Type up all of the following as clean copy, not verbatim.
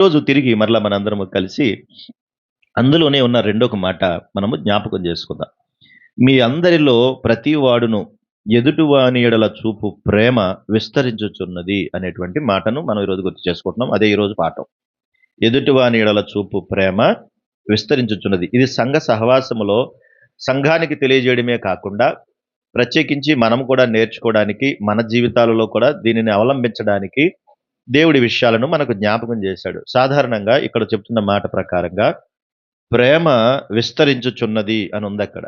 రోజు తిరిగి మరలా మనందరము కలిసి అందులోనే ఉన్న రెండొక మాట మనము జ్ఞాపకం చేసుకుందాం. మీ అందరిలో ప్రతి వాడును ఎదుటివాని యెడల చూపు ప్రేమ విస్తరించుచున్నది అనేటువంటి మాటను మనం ఈరోజు గుర్తు చేసుకుంటున్నాం. అదే ఈరోజు పాఠం. ఎదుటివాని యెడల చూపు ప్రేమ విస్తరించుచున్నది. ఇది సంఘ సహవాసములో సంఘానికి తెలియజేయడమే కాకుండా ప్రత్యేకించి మనం కూడా నేర్చుకోవడానికి, మన జీవితాలలో కూడా దీనిని అవలంబించడానికి దేవుడి విషయాలను మనకు జ్ఞాపకం చేశాడు. సాధారణంగా ఇక్కడ చెప్తున్న మాట ప్రకారంగా ప్రేమ విస్తరించుచున్నది అని ఉందక్కడ.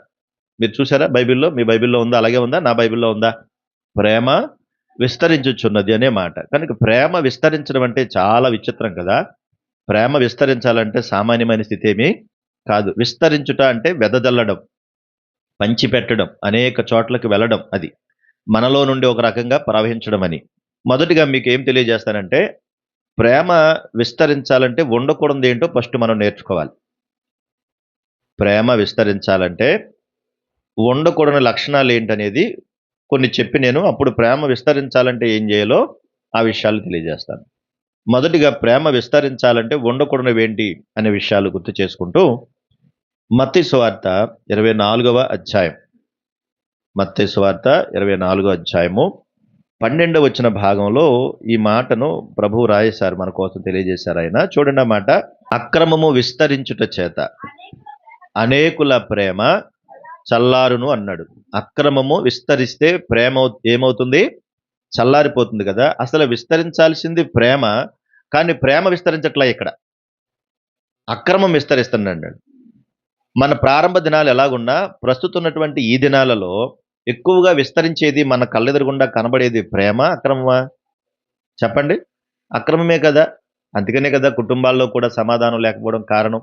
మీరు చూసారా బైబిల్‌లో? మీ బైబిల్‌లో ఉందా? అలాగే ఉందా? నా బైబిల్‌లో ఉందా? ప్రేమ విస్తరించుచున్నది అనే మాట. కనుక ప్రేమ విస్తరించడం అంటే చాలా విచిత్రం కదా! ప్రేమ విస్తరించాలంటే సామాన్యమైన స్థితి ఏమీ కాదు. విస్తరించుట అంటే వెదజల్లడం, పంచిపెట్టడం, అనేక చోట్లకి వెళ్ళడం అది. మనలో నుండి ఒక రకంగా ప్రవహించడం అని. మొదటిగా మీకేం తెలియజేస్తానంటే ప్రేమ విస్తరించాలంటే ఉండకూడనిదేంటో ఫస్ట్ మనం నేర్చుకోవాలి. ప్రేమ విస్తరించాలంటే ఉండకూడని లక్షణాలేంటనేది కొన్ని చెప్పి నేను అప్పుడు ప్రేమ విస్తరించాలంటే ఏం చేయాలో ఆ విషయాలు తెలియజేస్తాను. మొదటిగా ప్రేమ విస్తరించాలంటే ఉండకూడనివేంటి అనే విషయాలు గుర్తు చేసుకుంటూ మత్తయి సువార్త 24వ అధ్యాయం. మత్తయి సువార్త 24వ అధ్యాయము 12వ వచన భాగంలో ఈ మాటను ప్రభువు రాయేశారు, మన కోసం తెలియజేశారాయన. చూడండి ఆ మాట. అక్రమము విస్తరించుట చేత అనేకుల ప్రేమ చల్లారును అన్నాడు. అక్రమము విస్తరిస్తే ప్రేమ ఏమవుతుంది? చల్లారిపోతుంది కదా! అసలు విస్తరించాల్సింది ప్రేమ. కానీ ప్రేమ విస్తరించట్లా ఇక్కడ. అక్రమం విస్తరిస్తున్నాడన్నాడు. మన ప్రారంభ దినాలు ఎలాగున్నా ప్రస్తుతం ఉన్నటువంటి ఈ దినాలలో ఎక్కువగా విస్తరించేది మన కళ్ళెదురుగుండా కనబడేది ప్రేమ, అక్రమమా? చెప్పండి. అక్రమమే కదా! అందుకనే కదా కుటుంబాల్లో కూడా సమాధానం లేకపోవడం కారణం.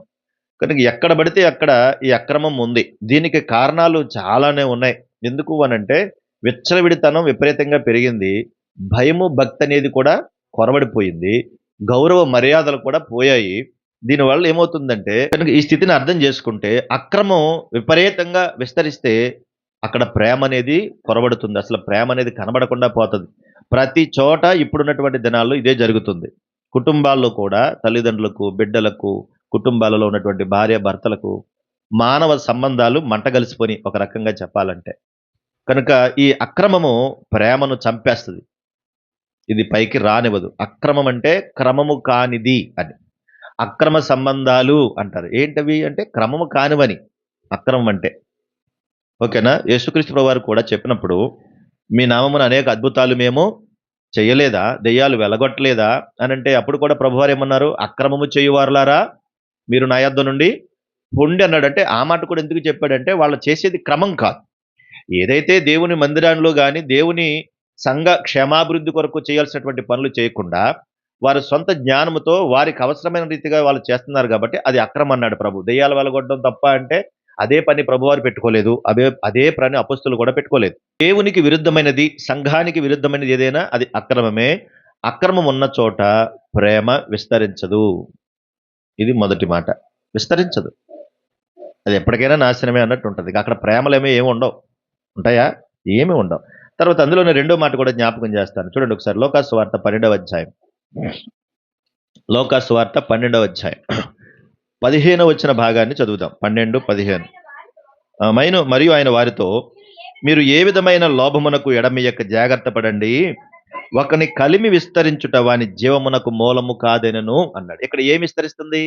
కనుక ఎక్కడ పడితే అక్కడ ఈ అక్రమం ఉంది. దీనికి కారణాలు చాలానే ఉన్నాయి. ఎందుకు అనంటే విచ్చలవిడితనం విపరీతంగా పెరిగింది. భయము, భక్తి అనేది కూడా కొరవడిపోయింది. గౌరవ మర్యాదలు కూడా పోయాయి. దీనివల్ల ఏమవుతుందంటే కనుక ఈ స్థితిని అర్థం చేసుకుంటే అక్రమం విపరీతంగా విస్తరిస్తే అక్కడ ప్రేమ అనేది కొరవడుతుంది. అసలు ప్రేమ అనేది కనబడకుండా పోతది. ప్రతి చోట ఇప్పుడున్నటువంటి దినాల్లో ఇదే జరుగుతుంది. కుటుంబాల్లో కూడా తల్లిదండ్రులకు, బిడ్డలకు, కుటుంబాలలో ఉన్నటువంటి భార్యాభర్తలకు మానవ సంబంధాలు మంటగలిసిపోయినాయి ఒక రకంగా చెప్పాలంటే. కనుక ఈ అక్రమము ప్రేమను చంపేస్తది. ఇది పైకి రానివ్వదు. అక్రమం అంటే క్రమము కానిది అని. అక్రమ సంబంధాలు అంటారు. ఏంటవి అంటే క్రమము కానివని అక్రమం అంటే. ఓకేనా? యేసుక్రీస్తు ప్రభువారు కూడా చెప్పినప్పుడు, మీ నామమున అనేక అద్భుతాలు మేము చేయలేదా? దెయ్యాలు వెలగొట్టలేదా? అనంటే అప్పుడు కూడా ప్రభువారు ఏమన్నారు? అక్రమము చేయువారులారా మీరు నా యొద్ద నుండి పొండి అన్నాడు. అంటే ఆ మాట కూడా ఎందుకు చెప్పాడంటే వాళ్ళు చేసేది క్రమం కాదు. ఏదైతే దేవుని మందిరాల్లో గాని, దేవుని సంఘ క్షేమాభివృద్ధి కొరకు చేయాల్సినటువంటి పనులు చేయకుండా, వారి సొంత జ్ఞానముతో వారికి అవసరమైన రీతిగా వాళ్ళు చేస్తున్నారు కాబట్టి అది అక్రమం అన్నాడు ప్రభు. దెయ్యాలు వెలగొట్టడం తప్ప అంటే అదే పని ప్రభువారు పెట్టుకోలేదు. అదే పని అపొస్తలులు కూడా పెట్టుకోలేదు. దేవునికి విరుద్ధమైనది, సంఘానికి విరుద్ధమైనది ఏదైనా అది అక్రమమే. అక్రమం ఉన్న చోట ప్రేమ విస్తరించదు. ఇది మొదటి మాట. విస్తరించదు. అది ఎప్పటికైనా నాశనమే అన్నట్టు ఉంటది. అక్కడ ప్రేమలేమి ఏమి ఉండవు. ఉంటాయా? ఏమి ఉండవు. తర్వాత అందులోనే రెండో మాట కూడా జ్ఞాపకం చేస్తాను. చూడండి ఒకసారి లోకాసు వార్త 12వ అధ్యాయం. లోకాసు వార్త 12వ అధ్యాయం 15వ వచన భాగాన్ని చదువుదాం. 12, 15. మరియు ఆయన వారితో మీరు ఏ విధమైన లోభమునకు ఎడమియ్యక జాగ్రత్త పడండి. ఒకని కలిమి విస్తరించుట వాని జీవమునకు మూలము కాదెనను అన్నాడు. ఇక్కడ ఏమి విస్తరిస్తుంది?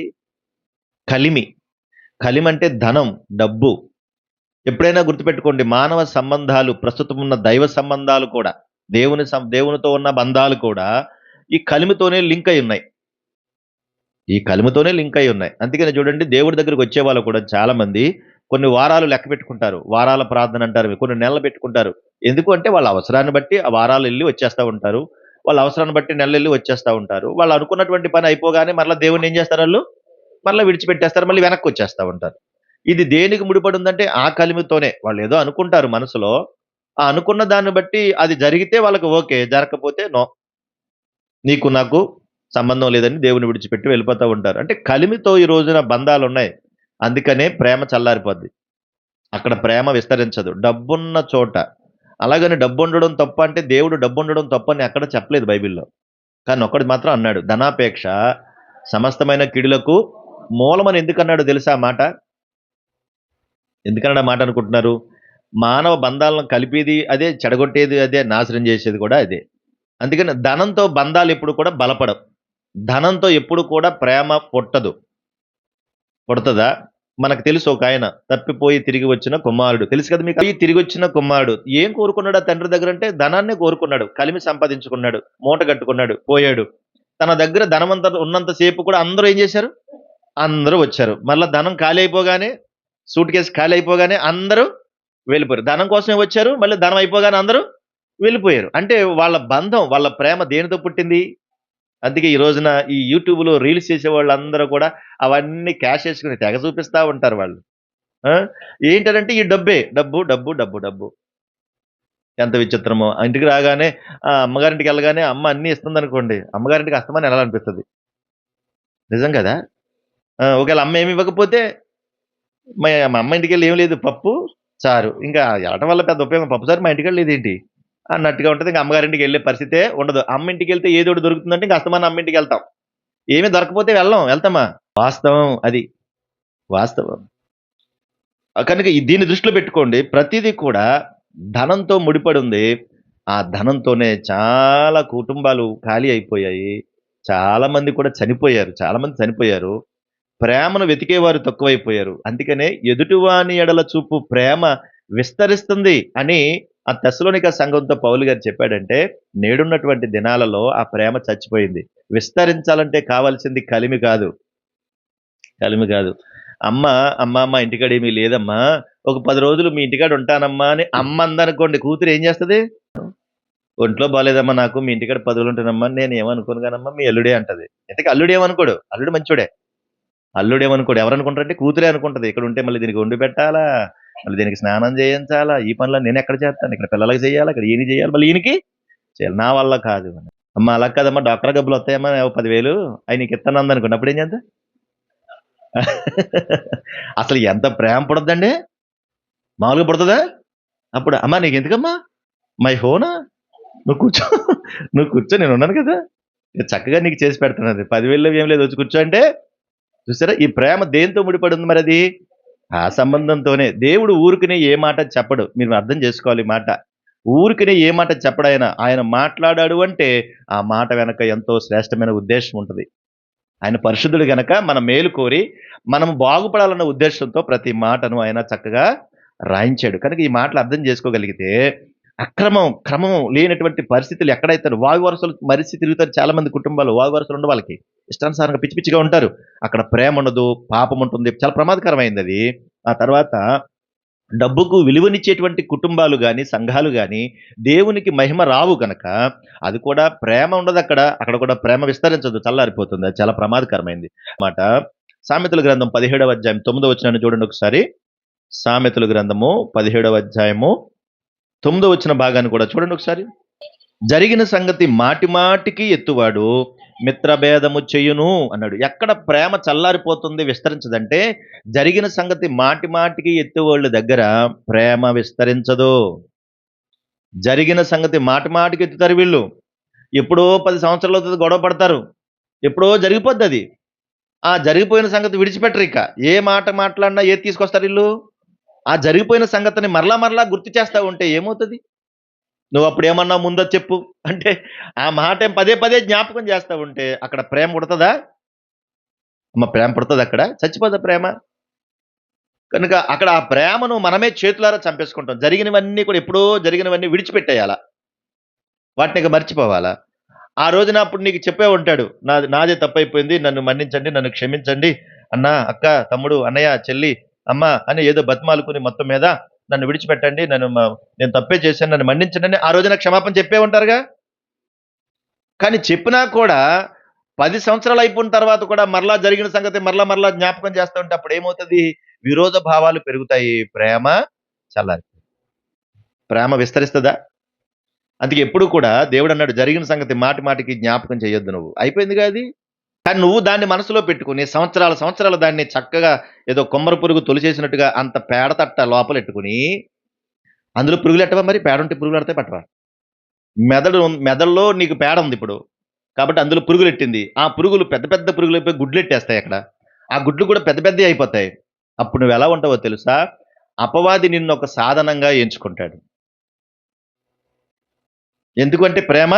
కలిమి. కలిమంటే ధనం, డబ్బు. ఎప్పుడైనా గుర్తుపెట్టుకోండి, మానవ సంబంధాలు, ప్రస్తుతం ఉన్న దైవ సంబంధాలు కూడా, దేవునితో ఉన్న బంధాలు కూడా ఈ కలిమితోనే లింక్ అయి ఉన్నాయి. ఈ కలిమితోనే లింక్ అయి ఉన్నాయి. అందుకనే చూడండి, దేవుడి దగ్గరికి వచ్చేవాళ్ళు కూడా చాలా మంది కొన్ని వారాలు లెక్క పెట్టుకుంటారు. వారాల ప్రార్థన అంటారు. కొన్ని నెలలు పెట్టుకుంటారు. ఎందుకు అంటే వాళ్ళ అవసరాన్ని బట్టి ఆ వారాలు ఎళ్లి వచ్చేస్తా ఉంటారు. వాళ్ళ అవసరాన్ని బట్టి నెలలెళ్లి వచ్చేస్తా ఉంటారు. వాళ్ళు అనుకున్నటువంటి పని అయిపోగానే మరలా దేవుడిని ఏం చేస్తారు ఆళ్ళు? మరలా విడిచిపెట్టేస్తారు. మళ్ళీ వెనక్కి వచ్చేస్తా ఉంటారు. ఇది దేనికి ముడిపడి ఉందంటే ఆ కలిమితోనే. వాళ్ళు ఏదో అనుకుంటారు మనసులో. ఆ అనుకున్న దాన్ని బట్టి అది జరిగితే వాళ్ళకి ఓకే. జరగకపోతే నో. నీకు నాకు సంబంధం లేదని దేవుని విడిచిపెట్టి వెళ్ళిపోతా ఉంటారు. అంటే కలిమితో ఈ రోజున బంధాలున్నాయి. అందుకనే ప్రేమ చల్లారిపోద్ది. అక్కడ ప్రేమ విస్తరించదు. డబ్బున్న చోట. అలాగని డబ్బుండడం తప్పు అంటే దేవుడు డబ్బుండడం తప్పని ఎక్కడ చెప్పలేదు బైబిల్‌లో. కానీ ఒక్కటి మాత్రం అన్నాడు. ధనాపేక్ష సమస్తమైన కీడులకు మూలమని ఎందుకన్నాడు తెలుసా ఆ మాట? ఎందుకన్నాడు ఆ మాట అనుకుంటున్నారు? మానవ బంధాలను కలిపేది అదే, చెడగొట్టేది అదే, నాశనం చేసేది కూడా అదే. అందుకని ధనంతో బంధాలు ఎప్పుడు కూడా బలపడవు. ధనంతో ఎప్పుడు కూడా ప్రేమ పుట్టదు. పుడతదా? మనకు తెలుసు ఒకాయన తప్పిపోయి తిరిగి వచ్చిన కుమారుడు. తెలుసు కదా మీకు? తిరిగి వచ్చిన కుమారుడు ఏం కోరుకున్నాడు ఆ తండ్రి దగ్గర అంటే ధనాన్నే కోరుకున్నాడు. కలిమి సంపాదించుకున్నాడు. మూట కట్టుకున్నాడు. పోయాడు. తన దగ్గర ధనమంతా ఉన్నంత సేపు కూడా అందరూ ఏం చేశారు? అందరూ వచ్చారు. మళ్ళా ధనం ఖాళీ అయిపోగానే, సూట్ కేస్ ఖాళీ అయిపోగానే అందరూ వెళ్ళిపోయారు. ధనం కోసమే వచ్చారు. మళ్ళీ ధనం అయిపోగానే అందరూ వెళ్ళిపోయారు. అంటే వాళ్ళ బంధం, వాళ్ళ ప్రేమ దేనితో పుట్టింది? అందుకే ఈ రోజున ఈ యూట్యూబ్‌లో రీల్స్ చేసేవాళ్ళందరూ కూడా అవన్నీ క్యాష్ చేసుకొని తెగ చూపిస్తా ఉంటారు వాళ్ళు. ఆ! ఏంటనంటే ఈ డబ్బే. డబ్బు, డబ్బు, డబ్బు, డబ్బు. ఎంత విచిత్రమో! ఆ ఇంటికి రాగానే అమ్మగారింటికెళ్ళగానే అమ్మ అన్నీ ఇస్తుందనుకోండి. అమ్మగారింటికి అస్తమానం ఎళ్ళాలనిపిస్తది. నిజం కదా! ఒకవేళ అమ్మ ఏమి ఇవ్వకపోతే మా అమ్మ ఇంటికెళ్ళి ఏమి లేదు పప్పు, చారు. ఇంకా ఎళ్ళటం వల్ల పెద్ద ఉపయోగం పప్పు చారు మా ఇంటికాడ లేదేంటి? అన్నట్టుగా ఉంటది. ఇంక అమ్మగారింటికెళ్ళే పరిస్థితే ఉండదు. అమ్మ ఇంటికెళ్తే ఏదోకటి దొరుకుతుందంటే ఇంక అస్తమానం అమ్మ ఇంటికెళ్తాం. ఏమి దొరకకపోతే వెళ్ళం. వెళ్తామా? వాస్తవం అది. వాస్తవం. కనుక దీన్ని దృష్టిలో పెట్టుకోండి. ప్రతీదీ కూడా ధనంతో ముడిపడి ఉంది. ఆ ధనంతోనే చాలా కుటుంబాలు ఖాళీ అయిపోయాయి. చాలా మంది కూడా చనిపోయారు. చాలా మంది చనిపోయారు. ప్రేమను వెతికేవారు తక్కువైపోయారు. అందుకనే ఎదుటివాని ఎడల చూపు ప్రేమ విస్తరిస్తుంది అని ఆ తెస్సలోనిక సంఘంతో పౌలు గారు చెప్పాడంటే, నేడున్నటువంటి దినాలలో ఆ ప్రేమ చచ్చిపోయింది. విస్తరించాలంటే కావాల్సింది కలిమి కాదు. కలిమి కాదు. అమ్మ, మా ఇంటికాడ ఏమీ లేదమ్మా. ఒక 10 రోజులు మీ ఇంటికాడ ఉంటానమ్మా అని అమ్మ అందనుకోండి, కూతురు ఏం చేస్తది? ఒంట్లో బాలేదమ్మా నాకు, మీ ఇంటికాడ 10 రోజులు ఉంటానమ్మా అని నేనేమనుకోను గానమ్మా మీ అల్లుడే అంటది. ఇంతకీ అల్లుడేమనుకోడు. అల్లుడు మంచోడే. అల్లుడేమనుకోడు. ఎవరనుకుంటారంటే కూతురే అనుకుంటది. ఇక్కడుంటే మళ్ళీ దీనికి వండి పెట్టాలా, మళ్ళీ దీనికి స్నానం చేయించాలా, ఈ పనులన్నీ నేనెక్కడ చేత్తాను? ఇక్కడ పిల్లలకి చేయాలా, ఇక్కడ ఈయనకి చేయాలి, మళ్ళీ ఈయనకి చేయాలి. నా వల్ల కాదు. అమ్మా అలా కాదమ్మా డాక్టర్ డబ్బులొత్తాయమ్మా ఓ 10,000 అయి నీకిత్తానందనుకోండి. అప్పుడేం చేద్దాం? అసలు ఎంత ప్రేమ పుడద్దండి? మామూలుగా పుడతదా? అప్పుడు అమ్మా నీకెందుకమ్మా? మై ఫోనా? నువ్వు కూర్చో. నువ్వు కూర్చో నేనున్నాను కదా! నేను చక్కగా నీకు చేసి పెడతానది. 10,000లో ఏం లేదు వచ్చి కూర్చో అంటే చూసారా? ఈ ప్రేమ దేనితో ముడిపడింది మరది? ఆ సంబంధంతోనే. దేవుడు ఊరికనే ఏ మాట చెప్పడు. మీరు అర్థం చేసుకోవాలి ఈ మాట. ఊరికనే ఏ మాట చెప్పడాయన. ఆయన మాట్లాడాడు అంటే, ఆ మాట వెనక ఎంతో శ్రేష్టమైన ఉద్దేశ్యం ఉంటది. ఆయన పరిశుద్ధుడు గనక మన మేలు కోరి, మనము బాగుపడాలన్న ఉద్దేశ్యంతో ప్రతి మాటను ఆయన చక్కగా రాయించాడు. కనుక ఈ మాటలు అర్థం చేసుకోగలిగితే, క్రమం లేనటువంటి పరిస్థితులు ఎక్కడైతే వావి వరుసలు మరిసి తిరుగుతారు చాలా మంది కుటుంబాలు. వావి వరుసలు ఉండవు వాళ్ళకి. ఇష్టానుసారంగా పిచ్చి పిచ్చిగా ఉంటారు. అక్కడ ప్రేమ ఉండదు, పాపం ఉంటుంది. చాలా ప్రమాదకరమైందది. ఆ తర్వాత డబ్బుకు విలువనిచ్చేటువంటి కుటుంబాలు గాని, సంఘాలు గాని, దేవునికి మహిమ రావు గనక, అది కూడా ప్రేమ ఉండదక్కడ. అక్కడ కూడా ప్రేమ విస్తరించదు. చల్లారిపోతుంది. అది చాలా ప్రమాదకరమైంది మాట. సామెతల గ్రంథం 17వ అధ్యాయం 9వ వచనాన్ని చూడండి ఒకసారి. సామెతల గ్రంథము 17వ అధ్యాయము 9వ వచన భాగాన్ని కూడా చూడండి ఒకసారి. జరిగిన సంగతి మాటి మాటికి ఎత్తువాడు మిత్రభేదము చెయ్యును అన్నాడు. ఎక్కడ ప్రేమ చల్లారిపోతుంది విస్తరించదంటే జరిగిన సంగతి మాటి మాటికి ఎత్తువాళ్ళ దగ్గర ప్రేమ విస్తరించదు. జరిగిన సంగతి మాటి మాటికి ఎత్తుతారు వీళ్ళు. ఎప్పుడో 10 సంవత్సరాలు అవుతుంది గొడవ పడతారు. ఎప్పుడో జరిగిపోద్ది అది. ఆ జరిగిపోయిన సంగతి విడిచిపెట్టరు ఇక. ఏ మాట మాట్లాడినా ఏది తీసుకొస్తారు వీళ్ళు? ఆ జరిగిపోయిన సంగతిని మరలా మరలా గుర్తు చేస్తా ఉంటే ఏమవుతది? నువ్వప్పుడేమన్నావు ముందది చెప్పు. అంటే ఆ మాట పదే పదే జ్ఞాపకం చేస్తా ఉంటే అక్కడ ప్రేమ పుడతదా? ప్రేమ పుడతదక్కడ? చచ్చిపోదా ప్రేమ? కనుక అక్కడ ఆ ప్రేమను మనమే చేతులారా చంపేసుకుంటాం. జరిగినవన్నీ కూడా ఎప్పుడో జరిగినవన్నీ విడిచిపెట్టేయాల. వాటినిక మర్చిపోవాలా. ఆ రోజున అప్పుడు నీకు చెప్పే ఉంటాడు. నాదే తప్పైపోయింది. నన్ను మన్నించండి. నన్ను క్షమించండి. అన్న, అక్క, తమ్ముడు, అన్నయ్య, చెల్లి, అమ్మ అని ఏదో బతిమాలుకుని మొత్తం మీద నన్ను విడిచిపెట్టండి. నేను తప్పే చేశాను. నన్ను మన్నించండి అని ఆ రోజున క్షమాపణ చెప్పే ఉంటారుగా. కానీ చెప్పినా కూడా 10 సంవత్సరాలు అయిపోయిన తర్వాత కూడా మరలా జరిగిన సంగతి మరలా మరలా జ్ఞాపకం చేస్తా ఉంటే అప్పుడు ఏమవుతది? విరోధ భావాలు పెరుగుతాయి. ప్రేమ చల్లారి ప్రేమ విస్తరిస్తదా? అందుకే ఎప్పుడు కూడా దేవుడన్నాడు జరిగిన సంగతి మాటి మాటికి జ్ఞాపకం చేయొద్దు నువ్వు. అయిపోయిందిగా అది. కానీ నువ్వు దాన్ని మనసులో పెట్టుకొని సంవత్సరాలు దాన్ని చక్కగా ఏదో కొమ్మర పురుగు తొలిచేసినట్టుగా అంత పేడ తట్ట లోపలెట్టుకొని అందులో పురుగులెట్టవా మరి? పేడుంటే పురుగులెడతాయి పట్టవా? మెదడులో నీకు పేడ ఉంది ఇప్పుడు. కాబట్టి అందులో పురుగులెట్టింది. ఆ పురుగులు పెద్ద పెద్ద పురుగులైపోయి గుడ్లెట్టేస్తాయి అక్కడ. ఆ గుడ్లు కూడా పెద్ద పెద్దయి అయిపోతాయి. అప్పుడు నువ్వెలా ఉంటావో తెలుసా? అపవాది నిన్నొక సాధనంగా ఎంచుకుంటాడు. ఎందుకంటే ప్రేమ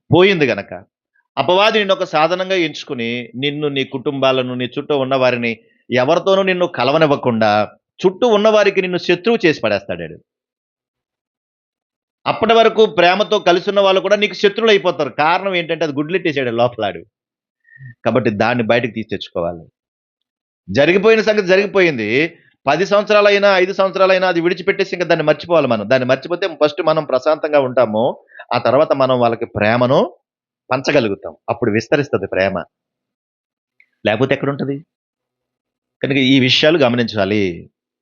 పోయింది గనక. అపవాది నిన్నొక సాధనంగా ఎంచుకొని, నిన్ను, నీ కుటుంబాలను, నీ చుట్టూ ఉన్న వారిని ఎవరితోనూ నిన్ను కలవనివ్వకుండా, చుట్టూ ఉన్నవారికి నిన్ను శత్రువు చేసి పడేస్తాడాడు. అప్పటి వరకు ప్రేమతో కలిసున్న వాళ్ళు కూడా నీకు శత్రువులయిపోతారు. కారణం ఏంటంటే అది గుడ్లెట్టేసాడు లోపలాడు. కాబట్టి దాన్ని బయటకి తీసి తెచ్చుకోవాలి. జరిగిపోయిన సంగతి జరిగిపోయింది. 10 సంవత్సరాలైనా, 5 సంవత్సరాలైనా అది విడిచిపెట్టేసి ఇంక దాన్ని మర్చిపోవాలి మనం. దాన్ని మర్చిపోతే ఫస్ట్ మనం ప్రశాంతంగా ఉంటాము. ఆ తర్వాత మనం వాళ్ళకి ప్రేమను పంచగలుగుతాం. అప్పుడు విస్తరిస్తది ప్రేమ. లేకపోతే ఎక్కడుంటది? కనుక ఈ విషయాలు గమనించాలి.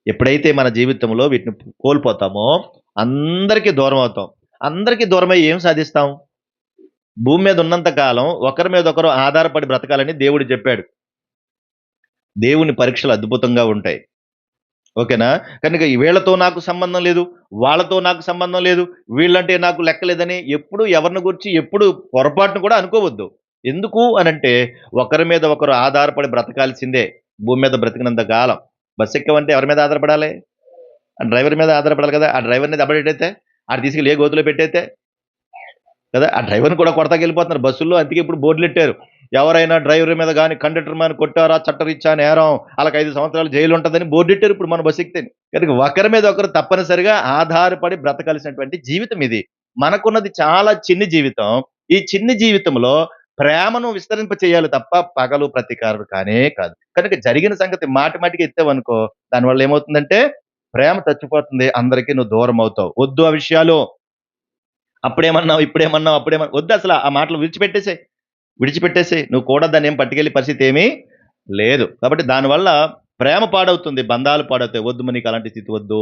ఎప్పుడైతే మన జీవితంలో వీటిని కోల్పోతామో అందరికీ దూరమవుతాం. అందరికీ దూరమై ఏం సాధిస్తాం? భూమి మీద ఉన్నంత కాలం ఒకరి మీద ఒకరు ఆధారపడి బ్రతకాలని దేవుడు జెప్పాడు. దేవుని పరీక్షలు అద్భుతంగా ఉంటాయి. ఓకేనా? కనుక వీళ్ళతో నాకు సంబంధం లేదు, వాళ్ళతో నాకు సంబంధం లేదు, వీళ్ళంటే నాకు లెక్కలేదని ఎప్పుడు ఎవరిని గురించి ఎప్పుడు పొరపాటున కూడా అనుకోవద్దు. ఎందుకు అనంటే ఒకరి మీద ఒకరు ఆధారపడి బ్రతకాల్సిందే. భూమి మీద బ్రతికినంత కాలం. బస్ ఎక్కామంటే ఎవరి మీద ఆధారపడాలి? ఆ డ్రైవర్ మీద ఆధారపడాలి కదా! ఆ డ్రైవర్‌ని దెబ్బడెట్టేత్తే, ఆడు తీసుకెళ్ళి ఏ గోతిలో పెట్టేత్తే కదా! ఆ డ్రైవర్‌ని కూడా కొడతాకెళ్ళిపోతున్నారు బస్సుల్లో. అందుకే ఇప్పుడు బోర్డులెట్టారు. ఎవరైనా డ్రైవర్ మీద గాని, కండక్టర్ మీద కొట్టారా చట్టరీత్యా నేరం. ఆళ్ళకి 5 సంవత్సరాలు జైలుంటదని బోర్డెట్టారు ఇప్పుడు మన బస్ ఎక్కితేని. కనుక ఒకరి మీద ఒకరు తప్పనిసరిగా ఆధారపడి బ్రతకాల్సినటువంటి జీవితం ఇది. మనకున్నది చాలా చిన్ని జీవితం. ఈ చిన్ని జీవితంలో ప్రేమను విస్తరింప చేయాలి తప్ప పగలు, ప్రతీకారాలు కానే కాదు. కనుక జరిగిన సంగతి మాటి మాటికి ఎత్తావనుకో దానివల్ల ఏమవుతుందంటే ప్రేమ చచ్చిపోతుంది. అందరికి నువ్వు దూరమవుతావు. వద్దు ఆ విషయాలు. అప్పుడేమన్నావు, ఇప్పుడేమన్నావు, వద్దసల ఆ మాటలు విడిచిపెట్టేసేయి. విడిచిపెట్టేసేయి. నువ్వు కూడా దాన్నేం పట్టుకెళ్ళే పరిస్థితి ఏమీ లేదు. కాబట్టి దానివల్ల ప్రేమ పాడవుతుంది. బంధాలు పాడవుతాయి. వద్దు నీకు అలాంటి స్థితి వద్దు.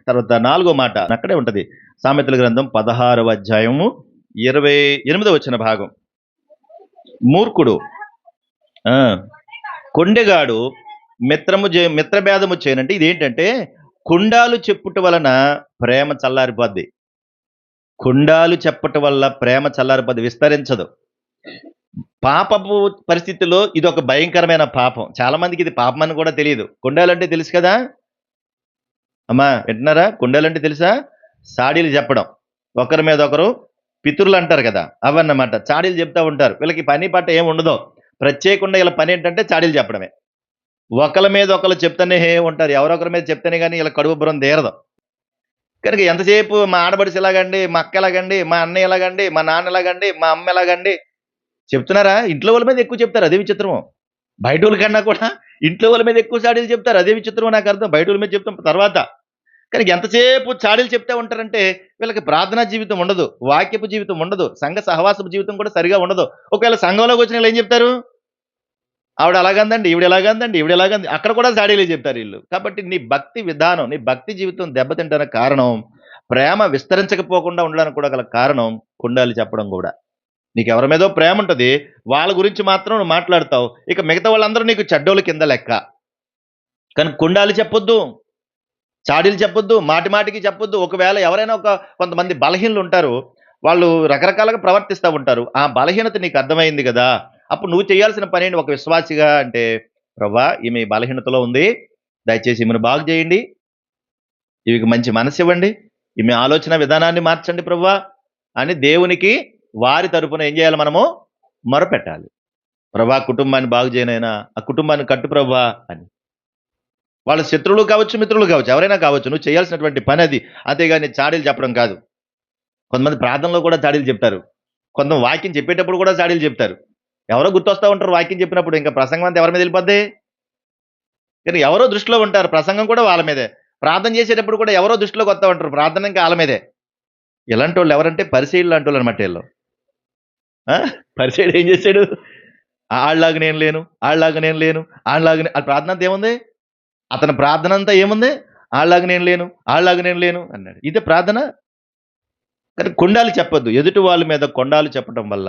తర్వాత నాలుగో మాట అక్కడే ఉంటది. సామెతల గ్రంథం 16వ అధ్యాయము 28వ వచన భాగం. మూర్ఖుడు ఆ! కొండెగాడు మిత్రభేదము చేయనంటే ఇదేంటంటే కుండాలు చెప్పుట వలన ప్రేమ చల్లారిపోద్ది. కుండాలు చెప్పటం వల్ల ప్రేమ చల్లారిపోద్ది. విస్తరించదు. పాపపు పరిస్థితిలో ఇదొక భయంకరమైన పాపం. చాలా మందికి ఇది పాపమని కూడా తెలీదు. కుండాలంటే తెలుసు కదా! అమ్మా వింటున్నారా? కుండాలంటే తెలుసా? సాడీలు చెప్పడం. ఒకరి మీద ఒకరు పితరులంటారు కదా! అవన్నమాట. చాడీలు చెప్తా ఉంటారు. వీళ్ళకి పని పాట ఏముండదు. ప్రత్యేకంగా ఈళ్ళ పనేంటంటే చాడీలు చెప్పడమే. ఒకళ్ళ మీద ఒకళ్ళు చెప్తూనే ఉంటారు. ఎవరొకరి మీద చెప్తేనే గాని ఈళ్ళ కడుపుబ్బరం తీరదు. కనుక ఎంతసేపు మా ఆడపడుచు ఇలాగండి, మా అక్క ఎలాగండి, మా అన్నయ్య ఎలాగండి, మా నాన్న ఎలాగండి, మా అమ్మ ఎలాగండి చెప్తున్నారా? ఇంట్లో వాళ్ళ మీద ఎక్కువ చెప్తారు. అదే విచిత్రము. బయటోళ్ళ కన్నా కూడా ఇంట్లో వాళ్ళ మీద ఎక్కువ చాడీలు చెప్తారు. అదే విచిత్రమో నాకర్థం. బయటోళ్ళ మీద చెప్తాం తర్వాత. కానీ ఎంతసేపు చాడీలు చెప్తా ఉంటారంటే వీళ్ళకి ప్రార్థనా జీవితం ఉండదు. వాక్యపు జీవితం ఉండదు. సంఘ సహవాసపు జీవితం కూడా సరిగా ఉండదు. ఒకవేళ సంఘంలోకొచ్చిన ఈళ్ళేం చెప్తారు? ఆవిడ అలాగందండి, ఈవిడ ఎలాగందండి, ఈవిడ ఎలాగంది. అక్కడ కూడా చాడీలే చెప్తారు ఈళ్ళు. కాబట్టి నీ భక్తి విధానం, నీ భక్తి జీవితం దెబ్బతింటానికి కారణం, ప్రేమ విస్తరించకపోకుండా ఉండడానికి కూడా గల కారణం కుండాలు చెప్పడం గూడా. నీకెవరి మీదో ప్రేముంటది. వాళ్ళ గురించి మాత్రం నువ్వు మాట్లాడతావు. ఇక మిగతా వాళ్ళందరూ నీకు చెడ్డోళ్ళ కింద లెక్క. కానీ కుండాలు చెప్పొద్దు. చాడీలు చెప్పొద్దు. మాటి మాటికి చెప్పొద్దు. ఒకవేళ ఎవరైనా కొంతమంది బలహీనులుంటారు. వాళ్ళు రకరకాలుగా ప్రవర్తిస్తా ఉంటారు. ఆ బలహీనత నీకు అర్థమైంది గదా! అప్పుడు నువ్వు చేయాల్సిన పనేంటి ఒక విశ్వాసిగా అంటే, "ప్రభా! ఈమె ఈ బలహీనతలో ఉంది. దయచేసి ఈమెను బాగు చేయండి. ఈమెకి మంచి మనసివ్వండి. ఈమె ఆలోచన విధానాన్ని మార్చండి ప్రభువా" అని దేవునికి వారి తరపున ఏం చేయాలి మనము? మొరపెట్టాలి. "ప్రభా! కుటుంబాన్ని బాగు చేయనైనా, ఆ కుటుంబాన్ని కట్టు ప్రభువా" అని. వాళ్ళ శత్రువులు కావచ్చు, మిత్రులు కావచ్చు. ఎవరైనా కావచ్చు. నువ్వు చేయాల్సినటువంటి పనది. అంతేగాని చాడీలు చెప్పడం కాదు. కొంతమంది ప్రార్థనలో కూడా చాడీలు చెప్తారు. వాక్యం చెప్పేటప్పుడు కూడా చాడీలు చెప్తారు. ఎవరో గుర్తొస్తా ఉంటారు వాక్యం చెప్పినప్పుడు. ఇంకా ప్రసంగం అంతా ఎవరి మీద ఎళ్ళిపోద్ది? కానీ ఎవరో దృష్టిలో ఉంటారు. ప్రసంగం కూడా వాళ్ళ మీదే. ప్రార్థన చేసేటప్పుడు కూడా ఎవరో దృష్టిలోకి వస్తా ఉంటారు. ప్రార్థన ఇంకా ఆళ్ళ మీదే. ఇలాంటోళ్ళు ఎవరంటే పరిసయ్యులు లాంటోళ్ళనమాట ఈళ్ళు. ఆ! పరిసయ్యుడు ఏం చేసాడు? ఆళ్ళలాగా నేను లేను, ఆళ్ళలాగా నేను లేను, ఆళ్ళలాగా ఆళ్ళ ప్రార్థన అంతా ఏముంది? అతని ప్రార్థన అంతా ఏముంది? ఆళ్ళలాగా నేను లేను, ఆళ్ళలాగా నేను లేను అన్నాడు. ఇదే ప్రార్థన? కానీ కొండాలు చెప్పొద్దు. ఎదుటి వాళ్ళ మీద కొండాలు చెప్పటం వల్ల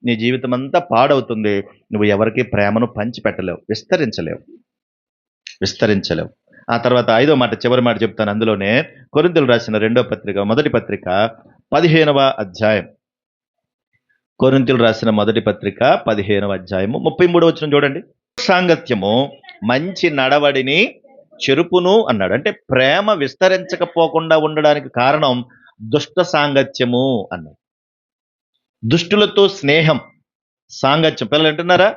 నీ జీవితమంతా పాడవుతుంది. నువ్వు ఎవరికీ ప్రేమను పంచిపెట్టలేవు. విస్తరించలేవు. విస్తరించలేవు. ఆ తర్వాత ఐదో మాట చివరి మాట చెప్తాను అందులోనే. కొరింథీయులకు రాసిన రెండో పత్రిక మొదటి పత్రిక 15వ అధ్యాయం. కొరింథీయులకు రాసిన మొదటి పత్రిక 15వ అధ్యాయము 33వ వచనం చూడండి. సాంగత్యము మంచి నడవడిని చెరుపును అన్నాడు. అంటే ప్రేమ విస్తరించకపోకుండా ఉండడానికి కారణం దుష్ట సాంగత్యము అన్నాడు. దుష్టులతో స్నేహం, సాంగత్యం. పిల్లలు వింటున్నారా?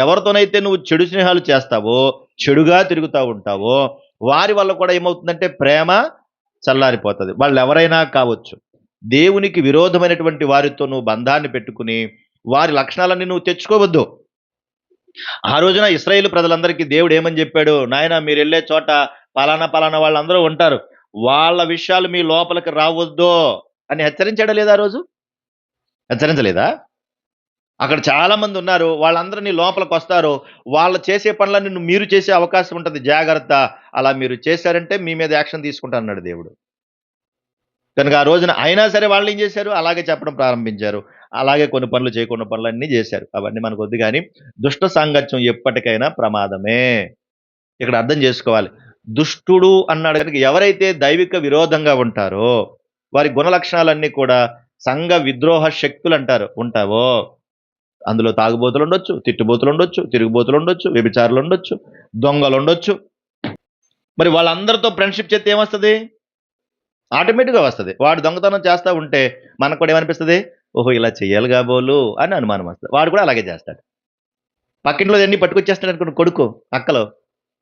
ఎవరితోనైతే నువ్వు చెడు స్నేహాలు చేస్తావో, చెడుగా తిరుగుతూ ఉంటావో, వారి వల్ల కూడా ఏమవుతుందంటే ప్రేమ చల్లారిపోతుంది. వాళ్ళు ఎవరైనా కావచ్చు. దేవునికి విరోధమైనటువంటి వారితో నువ్వు బంధాన్ని పెట్టుకుని వారి లక్షణాలన్నీ నువ్వు తెచ్చుకోవద్దు. ఆ రోజున ఇశ్రాయేలు ప్రజలందరికీ దేవుడు ఏమని చెప్పాడు? నాయన, మీరు వెళ్ళే చోట పలానా పలానా వాళ్ళందరూ ఉంటారు, వాళ్ళ విషయాలు మీ లోపలికి రావద్దు అని హెచ్చరించాడా లేదా? ఆ రోజు హెచ్చరించలేదా? అక్కడ చాలా మంది ఉన్నారు, వాళ్ళందరూ నీ లోపలికి వస్తారు, వాళ్ళు చేసే పనులన్నీ మీరు చేసే అవకాశం ఉంటుంది, జాగ్రత్త. అలా మీరు చేశారంటే మీ మీద యాక్షన్ తీసుకుంటా అన్నాడు దేవుడు. కనుక ఆ రోజున అయినా సరే వాళ్ళు ఏం చేశారు? అలాగే చెప్పడం ప్రారంభించారు. అలాగే కొన్ని పనులు చేయకుండా పనులన్నీ చేశారు. అవన్నీ మనకు వద్దు. కానీ దుష్ట సాంగత్యం ఎప్పటికైనా ప్రమాదమే. ఇక్కడ అర్థం చేసుకోవాలి. దుష్టుడు అన్నాడు కనుక ఎవరైతే దైవిక విరోధంగా ఉంటారో వారి గుణ లక్షణాలన్నీ కూడా సంఘ విద్రోహ శక్తులు అంటారు ఉంటావో, అందులో తాగుబోతులు ఉండొచ్చు, తిట్టుబోతులు ఉండొచ్చు, తిరుగుబోతులు ఉండొచ్చు, వ్యభిచారులు ఉండొచ్చు, దొంగలు ఉండొచ్చు. మరి వాళ్ళందరితో ఫ్రెండ్షిప్ చేస్తే ఏమొస్తుంది? ఆటోమేటిక్గా వస్తుంది. వాడు దొంగతనం చేస్తూ ఉంటే మనకు కూడా ఏమనిపిస్తుంది? ఓహో, ఇలా చెయ్యాలి కాబోలు అని అనుమానం వస్తుంది. వాడు కూడా అలాగే చేస్తాడు. పక్కింట్లో ఎన్ని పట్టుకొచ్చేస్తాడు అనుకోండి, కొడుకు అక్కలో,